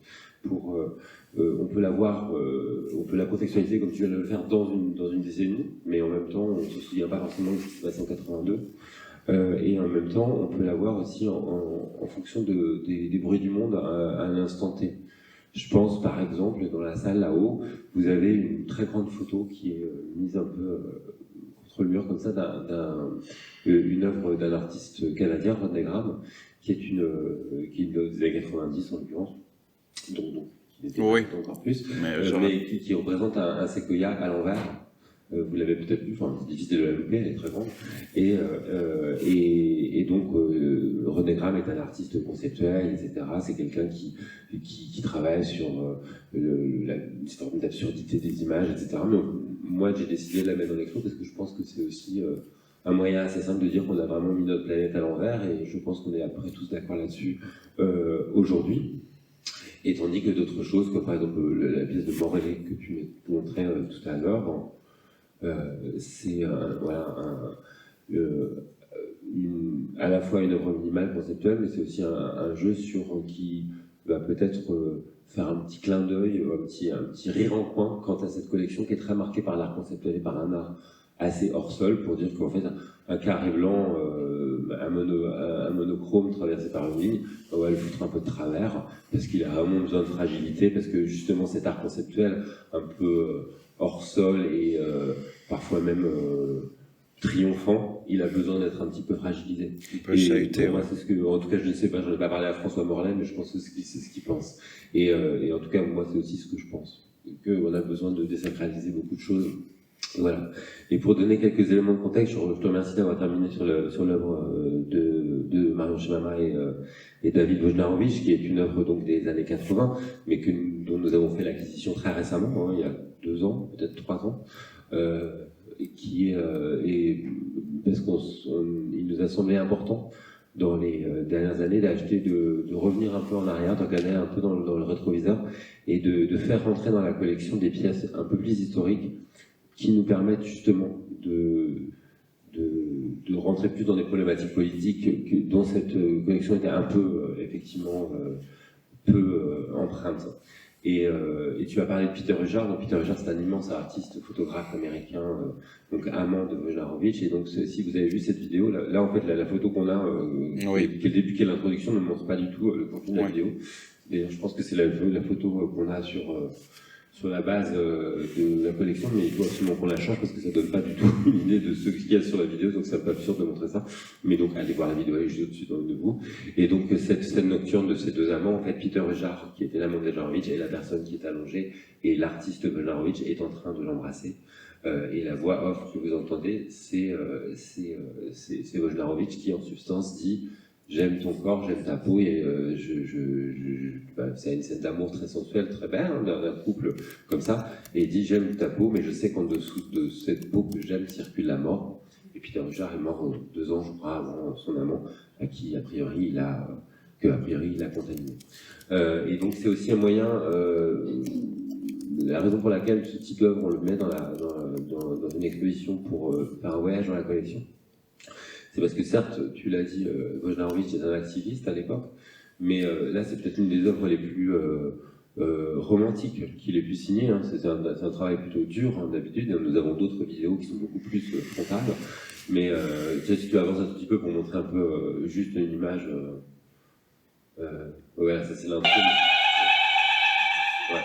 On peut la voir, on peut la contextualiser comme tu viens de le faire dans une décennie, mais en même temps, on ne se souvient pas forcément de ce qui se passe en 82. Et en même temps, on peut la voir aussi en fonction des bruits du monde à l'instant T. Je pense par exemple, dans la salle là-haut, vous avez une très grande photo qui est mise un peu contre le mur comme ça, une œuvre d'un artiste canadien, Rodney Graham, qui est des années 90 en l'occurrence, donc qui était encore plus, mais qui représente un séquoia à l'envers. Vous l'avez peut-être vu, enfin, c'est difficile de la louper, elle est très grande. Et donc, René Graham est un artiste conceptuel, etc. C'est quelqu'un qui travaille sur une forme d'absurdité des images, etc. Mais moi, j'ai décidé de la mettre en expo parce que je pense que c'est aussi un moyen assez simple de dire qu'on a vraiment mis notre planète à l'envers, et je pense qu'on est après tous d'accord là-dessus aujourd'hui. Et tandis que d'autres choses, comme par exemple la pièce de Morellet que tu montrais tout à l'heure, c'est à la fois une œuvre minimale conceptuelle, mais c'est aussi un jeu qui va peut-être faire un petit clin d'œil, un petit rire en coin quant à cette collection qui est très marquée par l'art conceptuel et par un art assez hors sol, pour dire qu'en fait un carré blanc, un monochrome traversé par une ligne, on va le foutre un peu de travers parce qu'il a vraiment besoin de fragilité, parce que justement cet art conceptuel un peu hors sol et parfois même triomphant, il a besoin d'être un petit peu fragilisé. Un peu chahuté, moi, c'est ce que, en tout cas, je ne sais pas, j'en ai pas parlé à François Morlaix, mais je pense que c'est ce qu'il pense. Et en tout cas, moi, c'est aussi ce que je pense. Qu'on a besoin de désacraliser beaucoup de choses. Voilà. Et pour donner quelques éléments de contexte, je te remercie d'avoir terminé sur l'œuvre de Marion Shimama et David Wojnarowicz, qui est une œuvre donc des années 80, mais dont nous avons fait l'acquisition très récemment, il y a 2 ans, peut-être 3 ans, parce qu'il nous a semblé important dans les dernières années de revenir un peu en arrière, de regarder un peu dans le rétroviseur et de faire rentrer dans la collection des pièces un peu plus historiques qui nous permettent justement de rentrer plus dans des problématiques politiques dont cette collection était un peu, effectivement, peu empreinte. Et tu as parlé de Peter Hujar. Donc Peter Hujar, c'est un immense artiste, photographe américain, donc amant de Wojnarowicz. Et donc si vous avez vu cette vidéo, là en fait la photo qu'on a, qui est le début, qui est l'introduction, ne montre pas du tout le contenu de la vidéo. D'ailleurs, je pense que c'est la photo qu'on a sur la base de la collection, mais il faut absolument qu'on la change parce que ça donne pas du tout une idée de ce qu'il y a sur la vidéo, donc c'est un peu absurde de montrer ça. Mais donc allez voir la vidéo, elle est juste au-dessus de vous. Et donc cette scène nocturne de ces deux amants, en fait, Peter Hujar, qui était l'amant de Wojnarowicz, est la personne qui est allongée, et l'artiste Wojnarowicz est en train de l'embrasser. Et la voix off que vous entendez, c'est Wojnarowicz qui en substance dit: j'aime ton corps, j'aime ta peau, et c'est une scène d'amour très sensuelle, très belle, hein, d'un couple comme ça, et il dit: j'aime ta peau, mais je sais qu'en dessous de cette peau que j'aime circule la mort. Et Peter Hujar est mort 2 ans, je crois, avant son amant, à qui a priori il a contaminé. Et donc c'est aussi un moyen, la raison pour laquelle ce type d'œuvre on le met dans une exposition pour faire un voyage dans la collection. C'est parce que certes, tu l'as dit, Wojnarowicz est un activiste à l'époque, mais là c'est peut-être une des œuvres les plus romantiques qu'il ait pu signer. Hein. C'est un travail plutôt dur, hein, d'habitude. Nous avons d'autres vidéos qui sont beaucoup plus frontales, mais si tu avances un tout petit peu pour montrer un peu juste une image. Voilà, ça c'est l'intro. Ouais.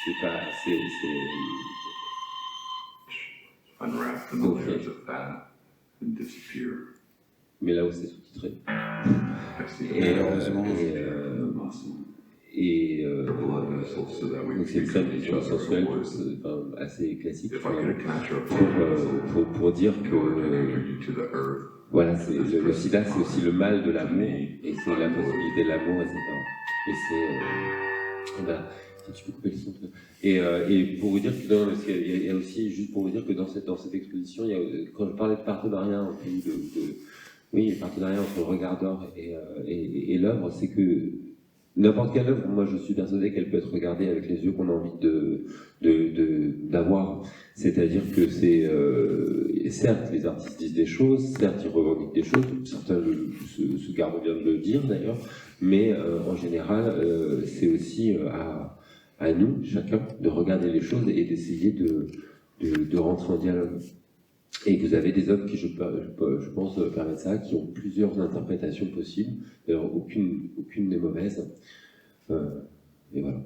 C'est pas. Unwrap the layers of fat and disappear. Mais là où c'est sous-titré. Et heureusement. Donc c'est une scène sensuelle, assez classique, pour dire que voilà, le sida c'est aussi le mal de l'amour, et c'est la possibilité de l'amour, etc. Et c'est... voilà. Si tu peux couper le son. Et pour vous dire que il y a aussi, juste pour vous dire que dans cette exposition, quand je parlais de partenariat oui, le partenariat entre le regardeur et l'œuvre, c'est que n'importe quelle œuvre, moi je suis persuadé qu'elle peut être regardée avec les yeux qu'on a envie d'avoir. C'est-à-dire que certes, les artistes disent des choses, certes, ils revendiquent des choses, certains se gardent bien de le dire d'ailleurs, mais en général, c'est aussi à nous, chacun, de regarder les choses et d'essayer de rentrer en dialogue. Et vous avez des œuvres qui, je pense, permettent ça, qui ont plusieurs interprétations possibles. D'ailleurs, aucune n'est mauvaise. Et voilà.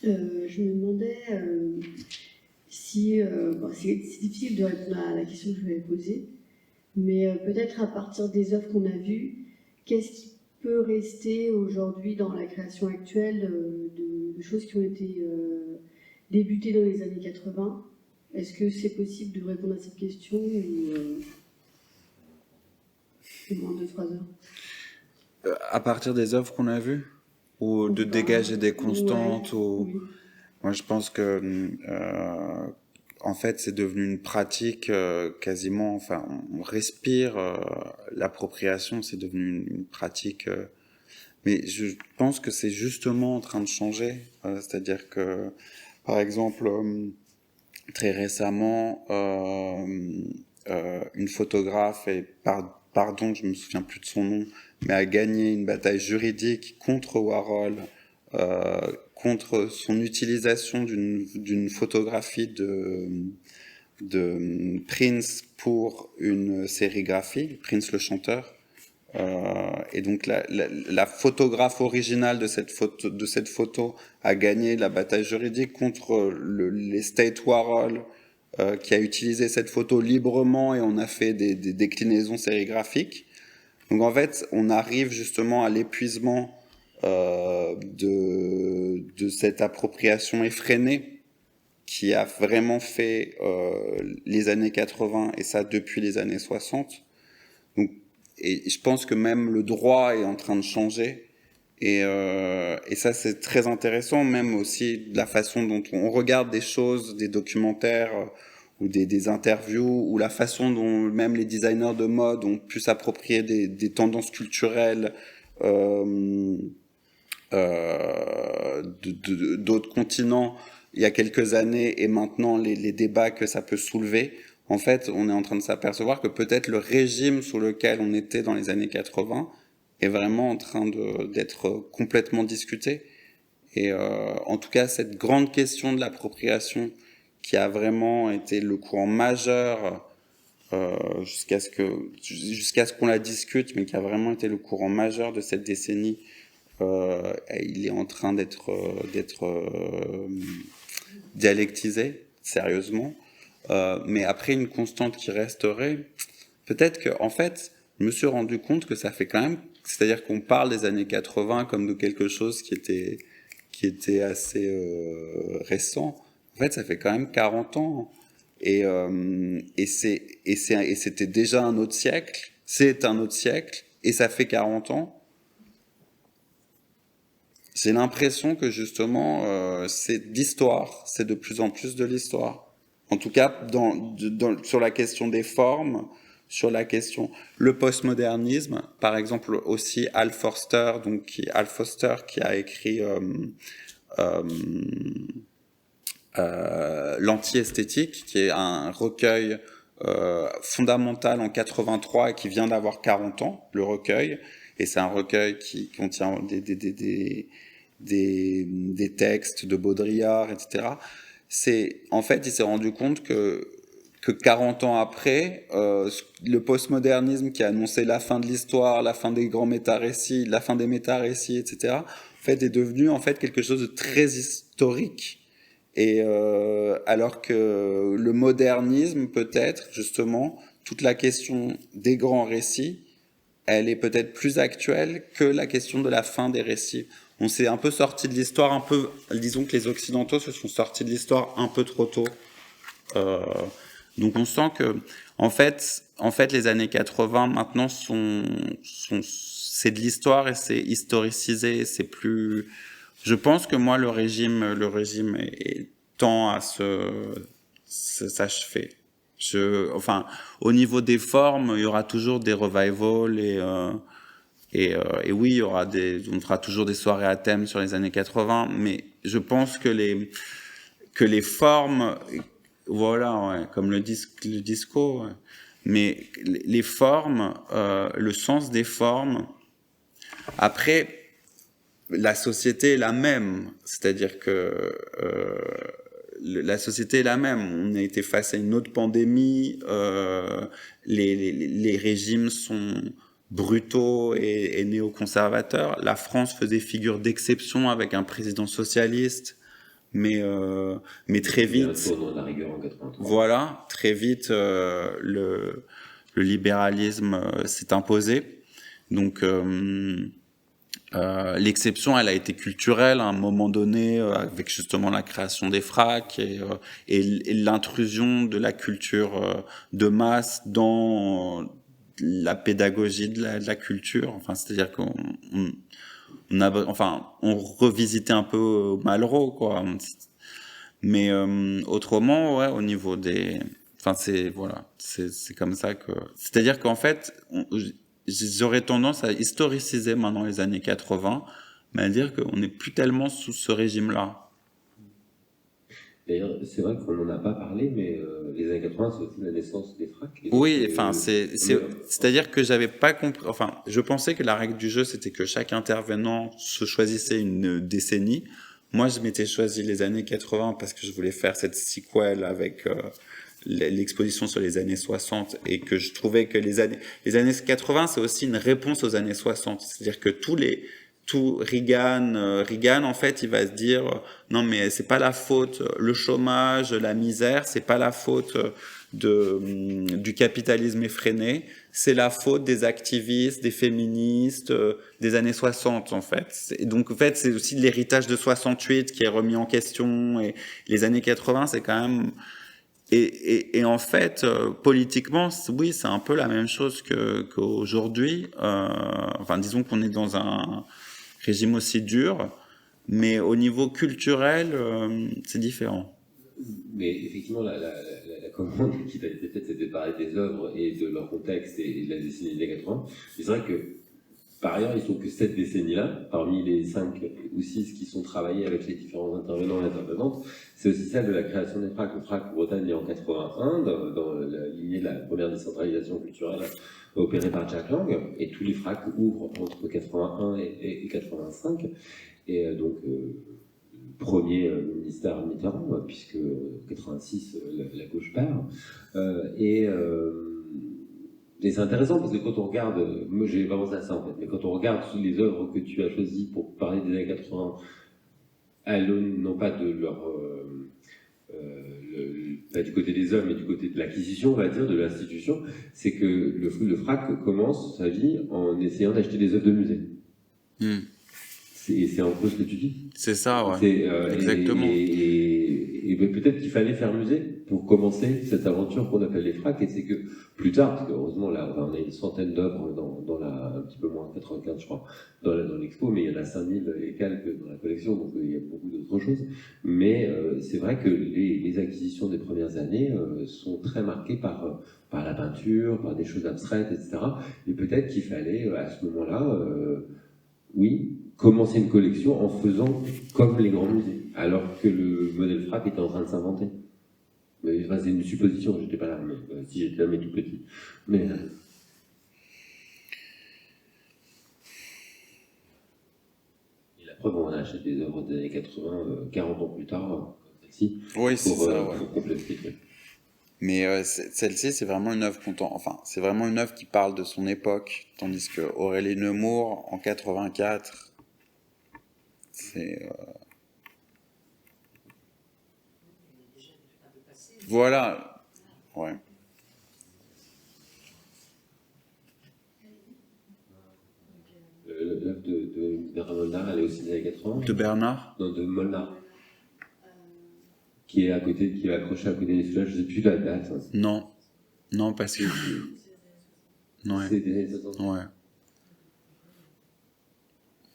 Je me demandais si... c'est difficile de répondre à la question que je vous avais posée, mais peut-être à partir des œuvres qu'on a vues, qu'est-ce qui peut rester aujourd'hui dans la création actuelle de choses qui ont été débutées dans les années 80? Est-ce que c'est possible de répondre à cette question ou moins de 3 heures? À partir des œuvres qu'on a vues? Ou de dégager des constantes? Oui. Moi, je pense que en fait, c'est devenu une pratique quasiment. Enfin, on respire l'appropriation. C'est devenu une pratique. Mais je pense que c'est justement en train de changer. C'est-à-dire que, par exemple, très récemment, une photographe pardon, je me souviens plus de son nom, mais a gagné une bataille juridique contre Warhol. Contre son utilisation d'une photographie de Prince pour une sérigraphie, Prince le chanteur. Et donc la photographe originale de cette photo a gagné la bataille juridique contre l'estate Warhol qui a utilisé cette photo librement, et on a fait des déclinaisons sérigraphiques. Donc en fait, on arrive justement à l'épuisement de cette appropriation effrénée qui a vraiment fait les années 80, et ça depuis les années 60. Donc, et je pense que même le droit est en train de changer, et ça c'est très intéressant, même aussi la façon dont on regarde des choses, des documentaires ou des interviews, ou la façon dont même les designers de mode ont pu s'approprier des tendances culturelles d'autres continents il y a quelques années, et maintenant les débats que ça peut soulever. En fait, on est en train de s'apercevoir que peut-être le régime sous lequel on était dans les années 80 est vraiment en train d'être complètement discuté. Et en tout cas, cette grande question de l'appropriation qui a vraiment été le courant majeur jusqu'à ce qu'on la discute, mais qui a vraiment été le courant majeur de cette décennie, il est en train d'être dialectisé, sérieusement. Mais après, une constante qui resterait, peut-être que, en fait, je me suis rendu compte que ça fait quand même, c'est-à-dire qu'on parle des années 80 comme de quelque chose qui était assez récent. En fait, ça fait quand même 40 ans. Et c'était déjà un autre siècle, c'est un autre siècle, et ça fait 40 ans. J'ai l'impression que justement, c'est de l'histoire, c'est de plus en plus de l'histoire. En tout cas, sur la question des formes, sur la question, le postmodernisme, par exemple aussi Hal Foster qui a écrit l'anti-esthétique, qui est un recueil fondamental en 83 et qui vient d'avoir 40 ans, le recueil. Et c'est un recueil qui contient des textes de Baudrillard, etc. En fait, il s'est rendu compte que 40 ans après, le postmodernisme qui a annoncé la fin de l'histoire, la fin des grands méta-récits, la fin des méta-récits, etc., en fait, est devenu en fait quelque chose de très historique. Et alors que le modernisme, peut-être, justement, toute la question des grands récits, elle est peut-être plus actuelle que la question de la fin des récits. On s'est un peu sorti de l'histoire, un peu, disons que les Occidentaux se sont sortis de l'histoire un peu trop tôt. Donc on sent que, en fait, les années 80 maintenant c'est de l'histoire et c'est historicisé, c'est plus. Je pense que moi le régime tend à s'achever. Enfin, au niveau des formes, il y aura toujours des revivals et oui, on fera toujours des soirées à thème sur les années 80, mais je pense que les formes, voilà, ouais, comme le disco, ouais. Mais les formes, le sens des formes. Après, la société est la même, c'est-à-dire que la société est la même. On a été face à une autre pandémie, les régimes sont brutaux et néoconservateurs. La France faisait figure d'exception avec un président socialiste, mais très vite. Il y a un tournant de la rigueur en 83. Voilà, très vite, le libéralisme s'est imposé. Donc l'exception, elle a été culturelle à un moment donné, avec justement la création des FRAC et l'intrusion de la culture de masse dans la pédagogie de la culture. Enfin, c'est-à-dire qu'on revisitait un peu Malraux, quoi. Mais autrement, ouais, au niveau des, enfin c'est comme ça que, c'est-à-dire qu'en fait, j'aurais tendance à historiciser maintenant les années 80, mais à dire qu'on n'est plus tellement sous ce régime-là. D'ailleurs, c'est vrai qu'on n'en a pas parlé, mais les années 80, c'est aussi la naissance des FRAC. Oui, enfin, c'est-à-dire que j'avais pas compris, enfin, je pensais que la règle du jeu, c'était que chaque intervenant se choisissait une décennie. Moi, je m'étais choisi les années 80 parce que je voulais faire cette sequel avec l'exposition sur les années 60 et que je trouvais que les années 80, c'est aussi une réponse aux années 60. C'est-à-dire que Reagan, en fait, il va se dire non, mais c'est pas la faute, le chômage, la misère, c'est pas la faute du capitalisme effréné, c'est la faute des activistes, des féministes, des années 60, en fait. Et donc, en fait, c'est aussi l'héritage de 68 qui est remis en question, et les années 80, c'est quand même. Et en fait, politiquement, oui, c'est un peu la même chose qu'aujourd'hui. Enfin, disons qu'on est dans un régime aussi dur, mais au niveau culturel, c'est différent. Mais effectivement, la commande qui t'a été faite, c'était de parler des œuvres et de leur contexte et de la décennie des 80. Mais c'est vrai que, par ailleurs, ils sont que cette décennie-là, parmi les 5 ou 6 qui sont travaillés avec les différents intervenants et intervenantes, c'est aussi celle de la création des FRAC. Le FRAC Bretagne est en 81, dans la lignée de la première décentralisation culturelle opérée par Jack Lang, et tous les FRAC ouvrent entre 81 et 85. Et donc, premier ministère Mitterrand, puisque 86, la gauche perd. Et c'est intéressant parce que quand on regarde, moi j'ai pas pensé à ça en fait, mais quand on regarde les œuvres que tu as choisies pour parler des années 80, à l'aune non pas de leur. Pas du côté des hommes, mais du côté de l'acquisition, on va dire, de l'institution, c'est que le FRAC commence sa vie en essayant d'acheter des œuvres de musée. C'est un peu ce que tu dis. C'est ça, ouais. Exactement. Et peut-être qu'il fallait faire musée pour commencer cette aventure qu'on appelle les FRAC, et c'est que plus tard, parce que heureusement là, on a une centaine d'œuvres un petit peu moins, 95 je crois, dans l'expo, mais il y en a 5000 et quelques dans la collection, donc il y a beaucoup d'autres choses. Mais c'est vrai que les acquisitions des premières années sont très marquées par la peinture, par des choses abstraites, etc. Et peut-être qu'il fallait à ce moment-là, oui, commencer une collection en faisant comme les grands musées, alors que le modèle FRAC était en train de s'inventer. Mais enfin, c'est une supposition, j'étais pas là, mais, si j'étais là, mais tout petit. Mais et la preuve, on achète des œuvres des années 80, 40 ans plus tard, comme celle-ci, oui, pour compléter le truc. Mais celle-ci, c'est vraiment une œuvre c'est vraiment une œuvre qui parle de son époque, tandis que Aurélie Nemours, en 84, c'est Voilà. Ouais. L'œuvre de Bernard Molnar, elle est aussi des années 80. De Bernard? Non, de Molnar. Qui est à côté, qui est accroché à côté des fleurs, je sais plus la date. Hein. Non. Non, parce que... Ouais. C'est des années 60. Ouais.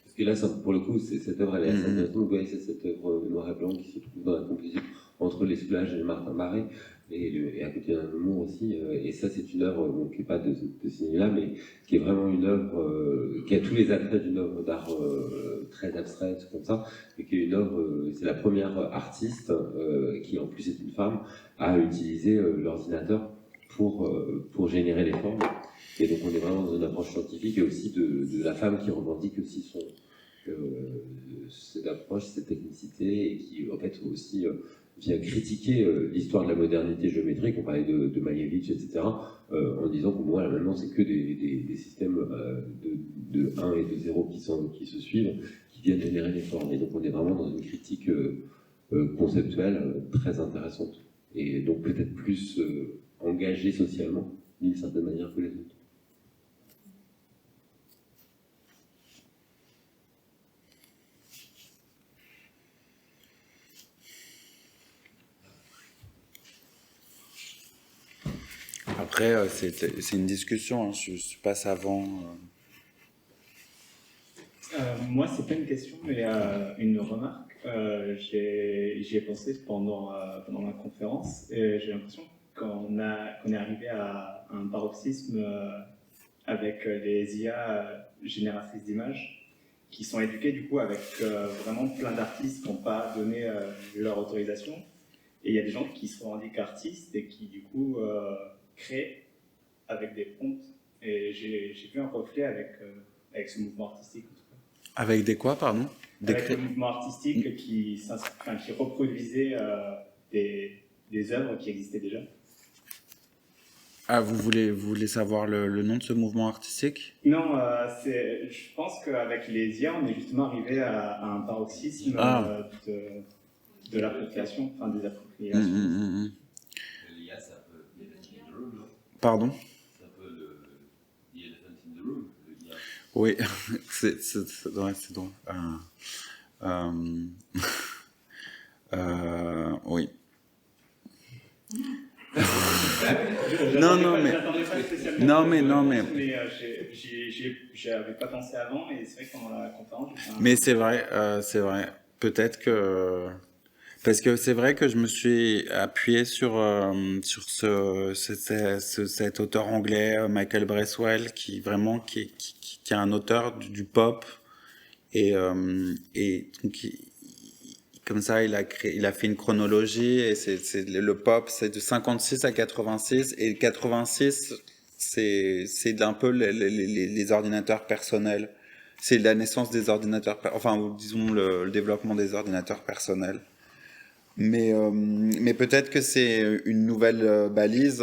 Parce que là, pour le coup, cette œuvre, elle est assez Mhm. intéressante. Vous voyez, c'est cette œuvre noir et blanc qui se trouve dans la composition entre les soulages et le Martin Marais, et à côté d'un humour aussi. Et ça, c'est une œuvre qui n'est pas de ce cinéma, mais qui est vraiment une œuvre qui a tous les attraits d'une œuvre d'art très abstraite, comme ça, et qui est une œuvre, c'est la première artiste, qui en plus est une femme, à utiliser l'ordinateur pour générer les formes. Et donc on est vraiment dans une approche scientifique et aussi de la femme qui revendique aussi cette approche, cette technicité, et qui en fait aussi vient critiquer l'histoire de la modernité géométrique. On parlait de Malevich, etc., en disant que moi, là, maintenant, c'est que des systèmes de 1 et de 0 qui se suivent, qui viennent générer les formes. Et donc on est vraiment dans une critique conceptuelle très intéressante, et donc peut-être plus engagée socialement, d'une certaine manière, que les autres. Après, c'est une discussion, hein. Je suis pas savant. Moi, c'est pas une question, mais une remarque. J'y ai pensé pendant la conférence, et j'ai l'impression qu'on est arrivé à un paroxysme avec les IA génératrices d'images, qui sont éduquées du coup avec vraiment plein d'artistes qui n'ont pas donné leur autorisation. Et il y a des gens qui se revendiquent artistes et qui du coup créent avec des prompts. Et j'ai vu un reflet avec ce mouvement artistique. Avec des quoi, pardon? Avec le mouvement artistique qui reproduisait des œuvres qui existaient déjà. Ah, vous voulez savoir le nom de ce mouvement artistique? Non, je pense qu'avec les IA, on est justement arrivé à un paroxysme de l'appropriation, enfin des appropriations. L'IA, c'est un peu l'elephant in the room, non? Pardon? C'est un peu the elephant in the room, l'IA. Oui, c'est drôle, c'est drôle. Oui. Non, mais j'avais pas pensé avant, et c'est vrai que pendant la conférence, mais c'est vrai. Peut-être que parce que c'est vrai que je me suis appuyé sur cet auteur anglais, Michael Bracewell, qui vraiment qui est un auteur du pop, et donc comme ça il a fait une chronologie, et c'est le pop, c'est de 56 à 86, et 86 c'est un peu les ordinateurs personnels. C'est la naissance des ordinateurs, enfin, disons le développement des ordinateurs personnels. Mais peut-être que c'est une nouvelle balise,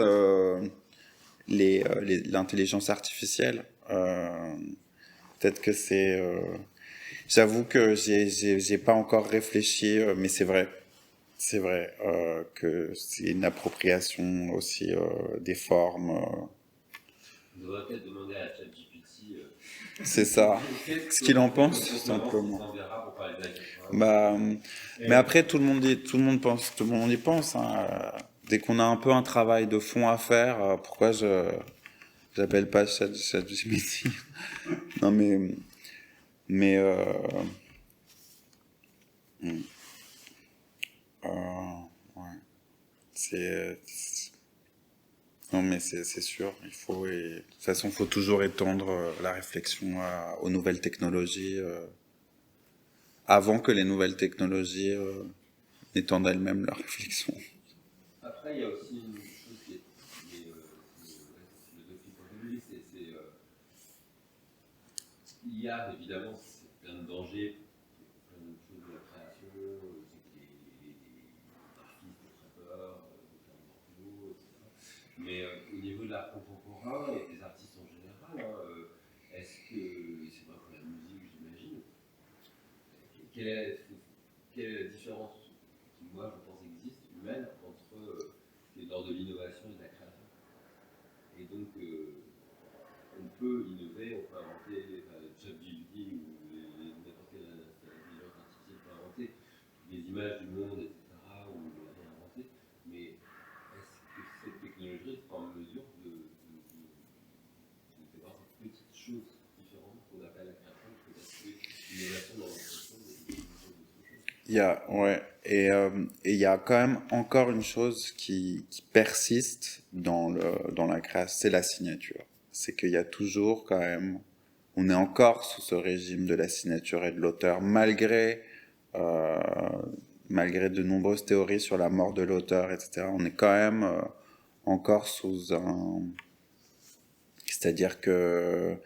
l'intelligence artificielle. Peut-être que c'est... J'avoue que j'ai pas encore réfléchi, mais c'est vrai. C'est vrai que c'est une appropriation aussi des formes. On devrait peut-être demander à ChatGPT C'est ça. Ce qu'il en pense, tout simplement. Bah, mais après, tout le monde y pense. Hein. Dès qu'on a un peu un travail de fond à faire, pourquoi j'appelle pas ChatGPT? Non, mais ouais. Non, mais c'est sûr. Il faut, et de toute façon, il faut toujours étendre la réflexion aux nouvelles technologies, avant que les nouvelles technologies n'étendent elles-mêmes leur réflexion. Après, il y a aussi une chose qui est philosophique aujourd'hui, l'IA, évidemment, c'est plein de dangers, plein de choses de la création, c'est que les graphistes ont très peur, de faire n'importe où, etc. Mais au niveau de l'art contemporain et des artistes en général, est-ce que, c'est vrai pour la musique, j'imagine, quelle est la différence qui, moi, je pense existe, humaine, entre l'image du monde, etc., où on l'a réinventé, mais est-ce que cette technologie sera en mesure de voir des petites choses différentes qu'on appelle la création, peut-être l'innovation dans l'entreprise, Il y a, ouais, et il y a quand même encore une chose qui persiste dans la création, c'est la signature. C'est qu'il y a toujours quand même, on est encore sous ce régime de la signature et de l'auteur, malgré de nombreuses théories sur la mort de l'auteur, etc. On est quand même encore sous un... C'est-à-dire que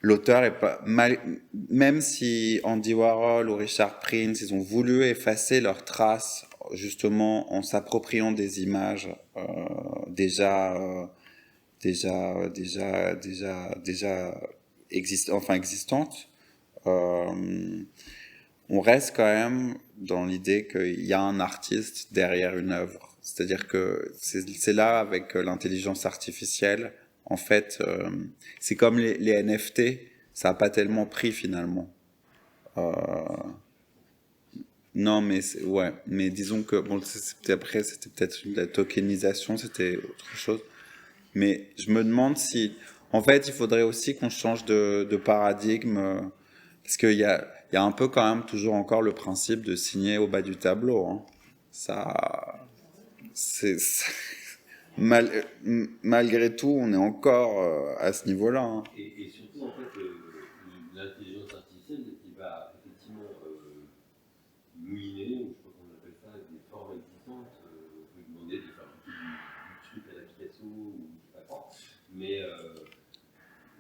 l'auteur est pas... Même si Andy Warhol ou Richard Prince, ils ont voulu effacer leurs traces, justement en s'appropriant des images déjà existantes, on reste quand même dans l'idée qu'il y a un artiste derrière une œuvre. C'est-à-dire que c'est là, avec l'intelligence artificielle, en fait, c'est comme les NFT, ça n'a pas tellement pris finalement. Non, mais ouais, mais disons que bon, après c'était peut-être la tokenisation, c'était autre chose. Mais je me demande si, en fait, il faudrait aussi qu'on change de paradigme, parce qu'il y a un peu quand même toujours encore le principe de signer au bas du tableau. Hein. Ça, malgré tout, on est encore à ce niveau-là. Hein. Et surtout, en fait, l'intelligence artificielle qui va effectivement mouiner, ou je crois qu'on appelle ça, des formes existantes. On peut demander de faire du truc à l'application, ou je sais pas quoi. Mais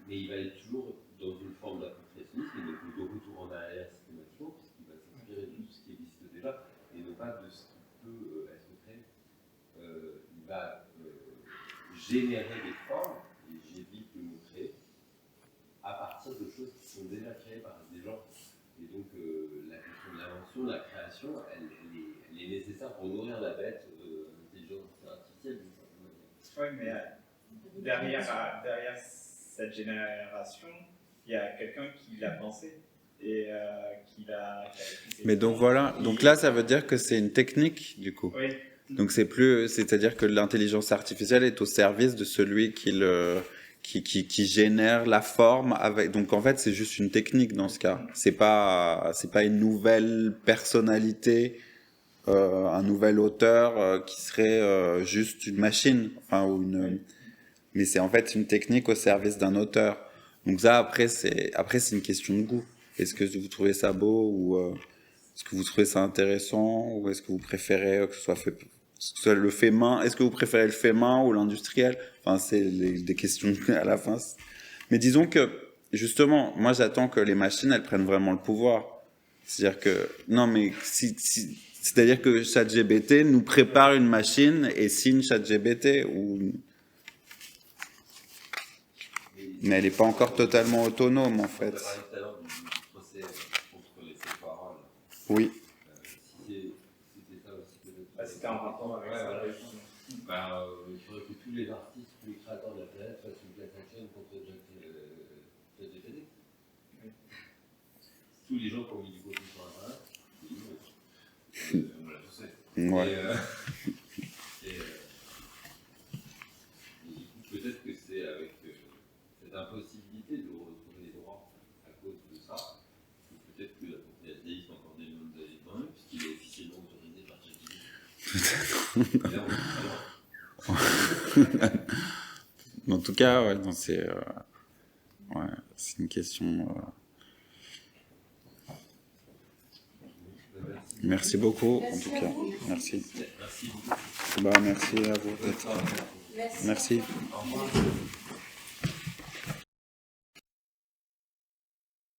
il va être toujours dans une forme d'appropriationnisme, et donc de retour en arrière systématiquement, puisqu'il va s'inspirer de tout ce qui existe déjà, et non pas de ce qui peut être créé. Il va générer des formes, et j'évite le mot créer, à partir de choses qui sont déjà créées par des gens. Et donc la question de l'invention, de la création, elle est nécessaire pour nourrir la bête intelligence artificielle d'une certaine manière. Oui, mais derrière cette génération, il y a quelqu'un qui l'a pensé et qui l'a... Mais donc voilà, donc là ça veut dire que c'est une technique du coup. Oui. Donc c'est-à-dire que l'intelligence artificielle est au service de celui qui génère la forme avec. Donc en fait c'est juste une technique dans ce cas. C'est pas une nouvelle personnalité, un nouvel auteur qui serait juste une machine, enfin mais c'est en fait une technique au service d'un auteur. Donc ça après c'est une question de goût. Est-ce que vous trouvez ça beau ou est-ce que vous trouvez ça intéressant ou est-ce que vous préférez que ce soit le fait main? Est-ce que vous préférez le fait main ou l'industriel? Enfin, c'est des questions à la fin. Mais disons que, justement, moi j'attends que les machines, elles prennent vraiment le pouvoir. C'est-à-dire que, non mais, c'est-à-dire que ChatGPT nous prépare une machine et signe ChatGPT ou... Mais elle n'est pas encore totalement autonome, en fait. On a parlé tout à l'heure du procès contre les paroles. Oui. C'était ça aussi peut-être. C'était en rapport avec ça. Il faudrait que tous les artistes, tous les créateurs de la planète fassent une class action contre ChatGPT. Tous les gens qui ont mis du contenu sur Internet, on l'a tous fait. Ouais. Peut-être que c'est avec cette impossibilité de retrouver les droits à cause de ça, que peut-être que la propriété sont encore des millions d'années quand même, puisqu'il est officiellement autorisé par ChatGPT. Là, on En tout cas, ouais, c'est une question. Merci beaucoup, en tout cas. Merci. Merci beaucoup. Merci à vous. Merci. Au revoir.